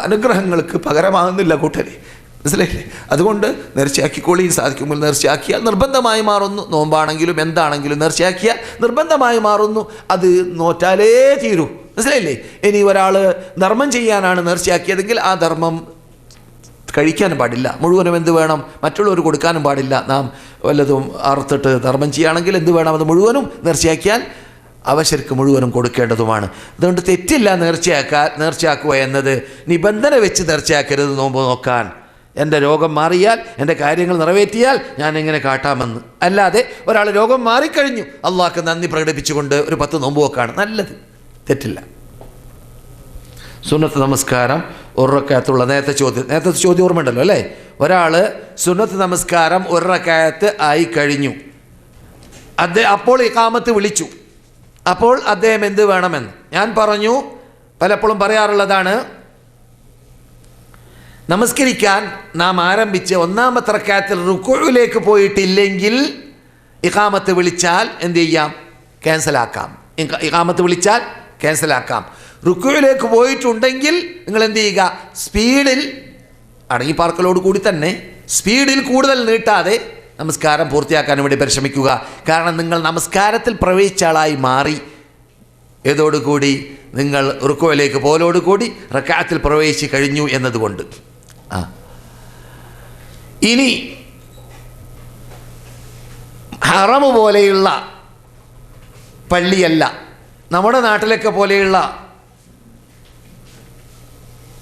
അനുഗ്രഹങ്ങൾക്ക് പകരമാകുന്നില്ല കൂട്ടരെ. മനസ്സിലായില്ലേ? അതുകൊണ്ട് നേർച്ചയാക്കിക്കോളീൻ, സാധിക്കുമ്പോൾ നേർച്ചയാക്കിയാൽ നിർബന്ധമായി മാറുന്നു. നോമ്പാണെങ്കിലും എന്താണെങ്കിലും നേർച്ചയാക്കിയാൽ നിർബന്ധമായി മാറുന്നു. അത് നോറ്റാലേ തീരൂ. മനസ്സിലായില്ലേ? ഇനി ഒരാൾ ധർമ്മം ചെയ്യാനാണ് നേർച്ചയാക്കിയതെങ്കിൽ ആ ധർമ്മം കഴിക്കാനും പാടില്ല, മുഴുവനും എന്ത് വേണം, മറ്റുള്ളവർ കൊടുക്കാനും പാടില്ല. നാം വല്ലതും അറുത്തിട്ട് ധർമ്മം ചെയ്യുകയാണെങ്കിൽ എന്ത് വേണം, അത് മുഴുവനും നേർച്ചയാക്കിയാൽ അവശർക്ക് മുഴുവനും കൊടുക്കേണ്ടതുമാണ്. അതുകൊണ്ട് തെറ്റില്ല നേർച്ചയാക്കുക എന്നത്. നിബന്ധന വെച്ച് നേർച്ചയാക്കരുത് നോമ്പ് നോക്കാൻ. എൻ്റെ രോഗം മാറിയാൽ, എൻ്റെ കാര്യങ്ങൾ നിറവേറ്റിയാൽ ഞാൻ എങ്ങനെ കാട്ടാമെന്ന്. അല്ലാതെ ഒരാൾ രോഗം മാറിക്കഴിഞ്ഞു അള്ളാഹ്ക്ക് നന്ദി പ്രകടിപ്പിച്ചുകൊണ്ട് ഒരു 10 നോമ്പ് നോക്കാണ് നല്ലത്, തെറ്റില്ല. സുന്നത്ത് നമസ്കാരം ഒരു റക്അത്തുള്ള നേരത്തെ ചോദ്യം ഓർമ്മയുണ്ടല്ലോ അല്ലേ? ഒരാൾ സുന്നത്ത് നമസ്കാരം ഒരു റക്അത്ത് ആയി കഴിഞ്ഞു, അപ്പോൾ ഇഖാമത്ത് വിളിച്ചു. അപ്പോൾ അദ്ദേഹം എന്ത് വേണമെന്ന് ഞാൻ പറഞ്ഞു, പലപ്പോഴും പറയാറുള്ളതാണ്, നമസ്കരിക്കാൻ നാം ആരംഭിച്ച് ഒന്നാമത്തെ റക്അത്തിൽ റുക്കൂഇലേക്ക് പോയിട്ടില്ലെങ്കിൽ ഇഖാമത്ത് വിളിച്ചാൽ എന്ത് ചെയ്യാം? ക്യാൻസലാക്കാം. ഇഖാമത്ത് വിളിച്ചാൽ ക്യാൻസലാക്കാം. റുക്കൂഇലേക്ക് പോയിട്ടുണ്ടെങ്കിൽ നിങ്ങൾ എന്ത് ചെയ്യുക? സ്പീഡിൽ അടങ്ങിപ്പാർക്കലോട് കൂടി തന്നെ സ്പീഡിൽ കൂടുതൽ നീട്ടാതെ നമസ്കാരം പൂർത്തിയാക്കാൻ വേണ്ടി പരിശ്രമിക്കുക. കാരണം നിങ്ങൾ നമസ്കാരത്തിൽ പ്രവേശിച്ച ആളായി മാറി. ഏതോടുകൂടി? നിങ്ങൾ റുക്കൂഇലേക്ക് പോലോടുകൂടി റക്അത്തിൽ പ്രവേശിച്ച് കഴിഞ്ഞു എന്നതുകൊണ്ട്. ഇനി ഹറം പോലെയുള്ള പള്ളിയല്ല, നമ്മുടെ നാട്ടിലൊക്കെ പോലെയുള്ള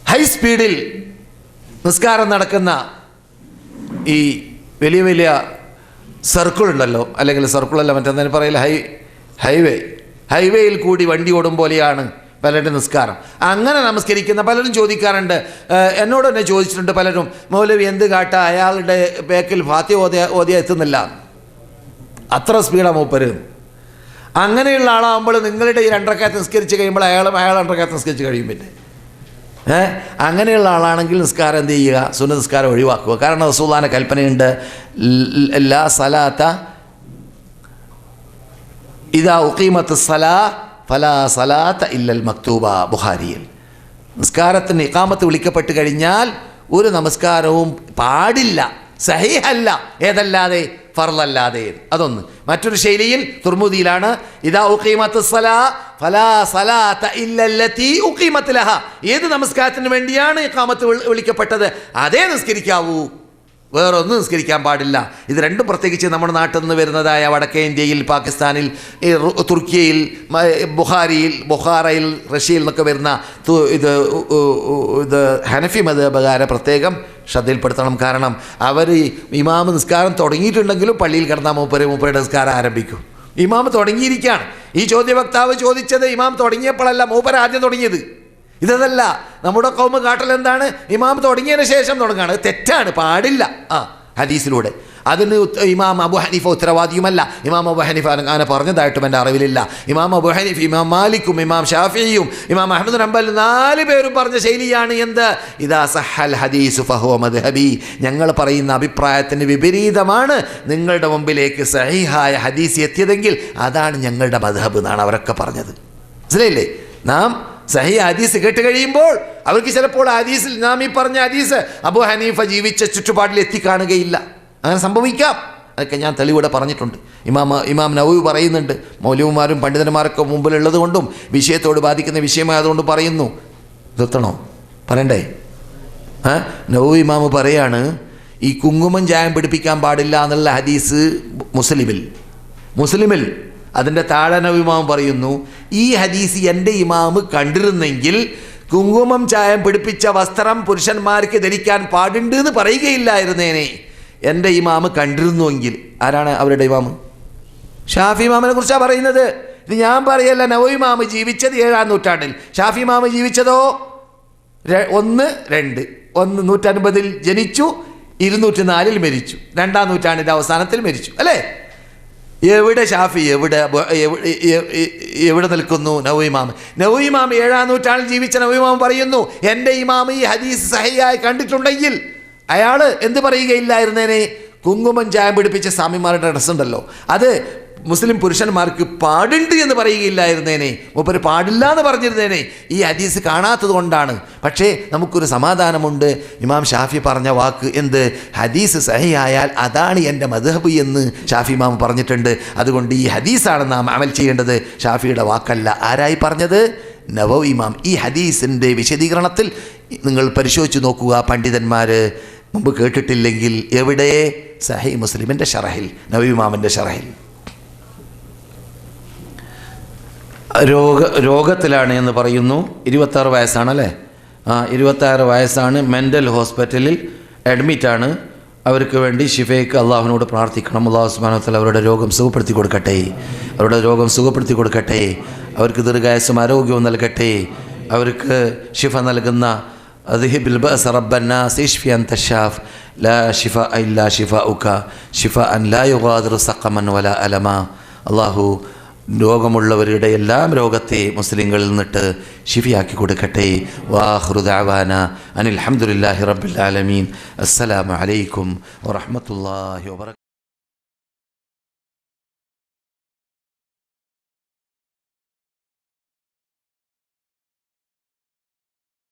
ഹൈ സ്പീഡിൽ നിസ്കാരം നടക്കുന്ന ഈ വലിയ വലിയ സർക്കിൾ ഉണ്ടല്ലോ, അല്ലെങ്കിൽ സർക്കിളല്ല, മറ്റെന്താ പറയില്ല, ഹൈവേയിൽ കൂടി വണ്ടി ഓടും പോലെയാണ് പലരുടെ നിസ്കാരം. അങ്ങനെ നമസ്കരിക്കുന്ന പലരും ചോദിക്കാറുണ്ട്, എന്നോട് തന്നെ ചോദിച്ചിട്ടുണ്ട് പലരും, മൗലവി എന്ത് കാട്ട, അയാളുടെ ബേക്കിൽ ഫാത്തിഹ ഓതിയ എത്തുന്നില്ല, അത്ര സ്പീഡാണ് മൂപ്പര്. അങ്ങനെയുള്ള ആളാകുമ്പോൾ നിങ്ങളുടെ ഈ 2 റക്അത്ത് നിസ്കരിച്ച് കഴിയുമ്പോൾ അയാൾ 2 റക്അത്ത് നിസ്കരിച്ച് കഴിയും. പിന്നെ അങ്ങനെയുള്ള ആളാണെങ്കിൽ നിസ്കാരം എന്ത് ചെയ്യുക? സുന്നത്ത് നിസ്കാരം ഒഴിവാക്കുക. കാരണം റസൂലുള്ളാഹിന്റെ കൽപ്പനയുണ്ട്, ലാ സലാത്ത ഇദാ ഉഖീമത്ത് സലാ ഫലാ സലാത്ത ഇല്ലൽ മക്തൂബ, ബുഖാരിയിൽ. നിസ്കാരത്തിന് ഇഖാമത്ത് വിളിക്കപ്പെട്ട് കഴിഞ്ഞാൽ ഒരു നമസ്കാരവും പാടില്ല, സഹീഹല്ല, ഏതല്ലാതെ? ഫർളല്ലാതെ. അതൊന്ന്. മറ്റൊരു ശൈലിയിൽ തുർമുദിയിലാണ്, ഇദാ ഉഖീമത്ത് സലാ ഫലാ സലാത്ത ഇല്ലല്ലതി ഉഖീമത്ത് ലഹ. ഏത് നമസ്കാരത്തിന് വേണ്ടിയാണ് ഇഖാമത്ത് വിളിക്കപ്പെട്ടത് അതേ നിസ്കരിക്കാവൂ, വേറൊന്നും നിസ്കരിക്കാൻ പാടില്ല. ഇത് രണ്ടും പ്രത്യേകിച്ച് നമ്മുടെ നാട്ടിൽ നിന്ന് വരുന്നതായ വടക്കേ ഇന്ത്യയിൽ, പാകിസ്ഥാനിൽ, തുർക്കിയയിൽ, ബുഖാറയിൽ, റഷ്യയിൽ നിന്നൊക്കെ വരുന്ന ഇത് ഹനഫി മദ്ഹബുകാരെ പ്രത്യേകം ശ്രദ്ധയിൽപ്പെടുത്തണം. കാരണം അവർ ഇമാമ് നിസ്കാരം തുടങ്ങിയിട്ടുണ്ടെങ്കിലും പള്ളിയിൽ കിടന്നാൽ മൂപ്പരുടെ നിസ്കാരം ആരംഭിക്കും. ഇമാമ് തുടങ്ങിയിരിക്കുകയാണ്. ഈ ചോദ്യവക്താവ് ചോദിച്ചത് ഇമാം തുടങ്ങിയപ്പോഴല്ല, മൂപ്പർ ആദ്യം തുടങ്ങിയത്. ഇതല്ല നമ്മുടെ കൗമ കാട്ടൽ എന്താണ്? ഇമാം തുടങ്ങിയതിന് ശേഷം തുടങ്ങാണ്. തെറ്റാണ്, പാടില്ല. ഹദീസിലൂടെ അതിന് ഇമാം അബു ഹനീഫ ഉത്തരവാദിയുമല്ല. ഇമാം അബു ഹനീഫ അങ്ങനെ പറഞ്ഞതായിട്ടും എൻ്റെ അറിവിലില്ല. ഇമാം അബു ഹനീഫ്, ഇമാം മാലിക്കും, ഇമാം ഷാഫിയും, ഇമാം അഹ്മദ് ബിൻ ഹംബൽ 4 പേരും പറഞ്ഞ ശൈലിയാണ് എന്ത്? ഇദാ സഹൽ ഹദീസു ഫഹുവ മദ്ഹബി. ഞങ്ങൾ പറയുന്ന അഭിപ്രായത്തിന് വിപരീതമാണ് നിങ്ങളുടെ മുമ്പിലേക്ക് സഹീഹായ ഹദീസ് എത്തിയതെങ്കിൽ അതാണ് ഞങ്ങളുടെ മദ്ഹബ് എന്നാണ് അവരൊക്കെ പറഞ്ഞത്. മനസ്സിലായില്ലേ? നാം സഹീഹ് ഹദീസ് കേട്ട് കഴിയുമ്പോൾ അവർക്ക് ചിലപ്പോൾ ഹദീസിൽ നാം ഈ പറഞ്ഞ ഹദീസ് അബു ഹനീഫ ജീവിച്ച ചുറ്റുപാടിൽ എത്തിക്കാണുകയില്ല. അങ്ങനെ സംഭവിക്കാം. അതൊക്കെ ഞാൻ തെളിവിടെ പറഞ്ഞിട്ടുണ്ട്. ഇമാം നവവി പറയുന്നുണ്ട്, മൗലവിമാരും പണ്ഡിതന്മാരൊക്കെ മുമ്പിലുള്ളത് കൊണ്ടും വിഷയത്തോട് ബാധിക്കുന്ന വിഷയമായതുകൊണ്ട് പറയുന്നു. നിർത്തണോ? പറയണ്ടേ? നവവി ഇമാം പറയാണ്, ഈ കുങ്കുമം ചായം പിടിപ്പിക്കാൻ പാടില്ല എന്നുള്ള ഹദീസ് മുസ്ലിമിൽ അതിൻ്റെ താഴെ നവവി ഇമാം പറയുന്നു, ഈ ഹദീസ് എൻ്റെ ഇമാമ് കണ്ടിരുന്നെങ്കിൽ കുങ്കുമം ചായം പിടിപ്പിച്ച വസ്ത്രം പുരുഷന്മാർക്ക് ധരിക്കാൻ പാടുണ്ട് എന്ന് പറയുകയില്ലായിരുന്നേനെ. എൻ്റെ ഇമാമ് കണ്ടിരുന്നുവെങ്കിൽ. ആരാണ് അവരുടെ ഇമാമ്? ഷാഫി ഇമാമിനെ കുറിച്ചാണ് പറയുന്നത്. ഇത് ഞാൻ പറയല്ല. നവവി ഇമാമ് ജീവിച്ചത് 7-ാം നൂറ്റാണ്ടിൽ. ഷാഫി ഇമാമ് ജീവിച്ചതോ 150 ജനിച്ചു, 204 മരിച്ചു. 2-ാം നൂറ്റാണ്ടിൻ്റെ അവസാനത്തിൽ മരിച്ചു. അല്ലേ? എവിടെ ഷാഫി? എവിടെ നിൽക്കുന്നു നവവി ഇമാം? നവവി ഇമാം 7-ാം നൂറ്റാണ്ടിൽ ജീവിച്ച നവവി ഇമാം പറയുന്നു, എൻ്റെ ഇമാം ഈ ഹദീസ് സഹിയായി കണ്ടിട്ടുണ്ടെങ്കിൽ അയാൾ എന്ത് പറയുകയില്ലായിരുന്നേനെ? കുങ്കുമം ചായം പിടിപ്പിച്ച സ്വാമിമാരുടെ ഡ്രസ്സുണ്ടല്ലോ, അത് മുസ്ലിം പുരുഷന്മാർക്ക് പാടുണ്ട് എന്ന് പറയുകയില്ലായിരുന്നേനെ. മൂപ്പര് പാടില്ല എന്ന് പറഞ്ഞിരുന്നേനെ. ഈ ഹദീസ് കാണാത്തത് കൊണ്ടാണ്. പക്ഷേ നമുക്കൊരു സമാധാനമുണ്ട്. ഇമാം ഷാഫി പറഞ്ഞ വാക്ക് എന്ത്? ഹദീസ് സഹിയായാൽ അതാണ് എൻ്റെ മദ്ഹബ് എന്ന് ഷാഫി ഇമാം പറഞ്ഞിട്ടുണ്ട്. അതുകൊണ്ട് ഈ ഹദീസാണ് നാം അമൽ ചെയ്യേണ്ടത്, ഷാഫിയുടെ വാക്കല്ല. ആരായി പറഞ്ഞത്? നവവി ഇമാം. ഈ ഹദീസിൻ്റെ വിശദീകരണത്തിൽ നിങ്ങൾ പരിശോധിച്ച് നോക്കുക. പണ്ഡിതന്മാർ മുമ്പ് കേട്ടിട്ടില്ലെങ്കിൽ എവിടെ? സഹീഹ് മുസ്ലിമിൻ്റെ ഷറഹിൽ, നവവി ഇമാമിൻ്റെ ഷറഹിൽ. രോഗത്തിലാണ് എന്ന് പറയുന്നു. 26 വയസ്സാണല്ലേ? 26 വയസ്സാണ്. മെൻ്റൽ ഹോസ്പിറ്റലിൽ അഡ്മിറ്റാണ്. അവർക്ക് വേണ്ടി ഷിഫയ്ക്ക് അള്ളാഹുവിനോട് പ്രാർത്ഥിക്കണം. അള്ളാഹു സുബ്ഹാനഹു വ തആല അവരുടെ രോഗം സുഖപ്പെടുത്തി കൊടുക്കട്ടെ. അവർക്ക് ദീർഘായുസ്സും ആരോഗ്യവും നൽകട്ടെ. അവർക്ക് ഷിഫ നൽകുന്ന അദ്ഹിബിൽ ബഅസ റബ്ബന്നാസ് ഇശ്ഫി അൻത ഷാഫ് ലാ ഷിഫാ ഇല്ലാ ഷിഫാഉക ഷിഫാഅൻ ലാ യുഗാദിറു സഖമൻ വലാ അലമ. അല്ലാഹു രോഗമുള്ളവരുടെ എല്ലാം രോഗത്തെ മുസ്ലിങ്ങളിൽ നിന്നിട്ട് ഷിഫിയാക്കി കൊടുക്കട്ടെ. വാഖിറു ദഅവാന അനിൽ ഹംദുലില്ലാഹി റബ്ബിൽ ആലമീൻ. അസ്സലാമു അലൈക്കും വറഹ്മത്തുള്ളാഹി വബറകാതുഹു.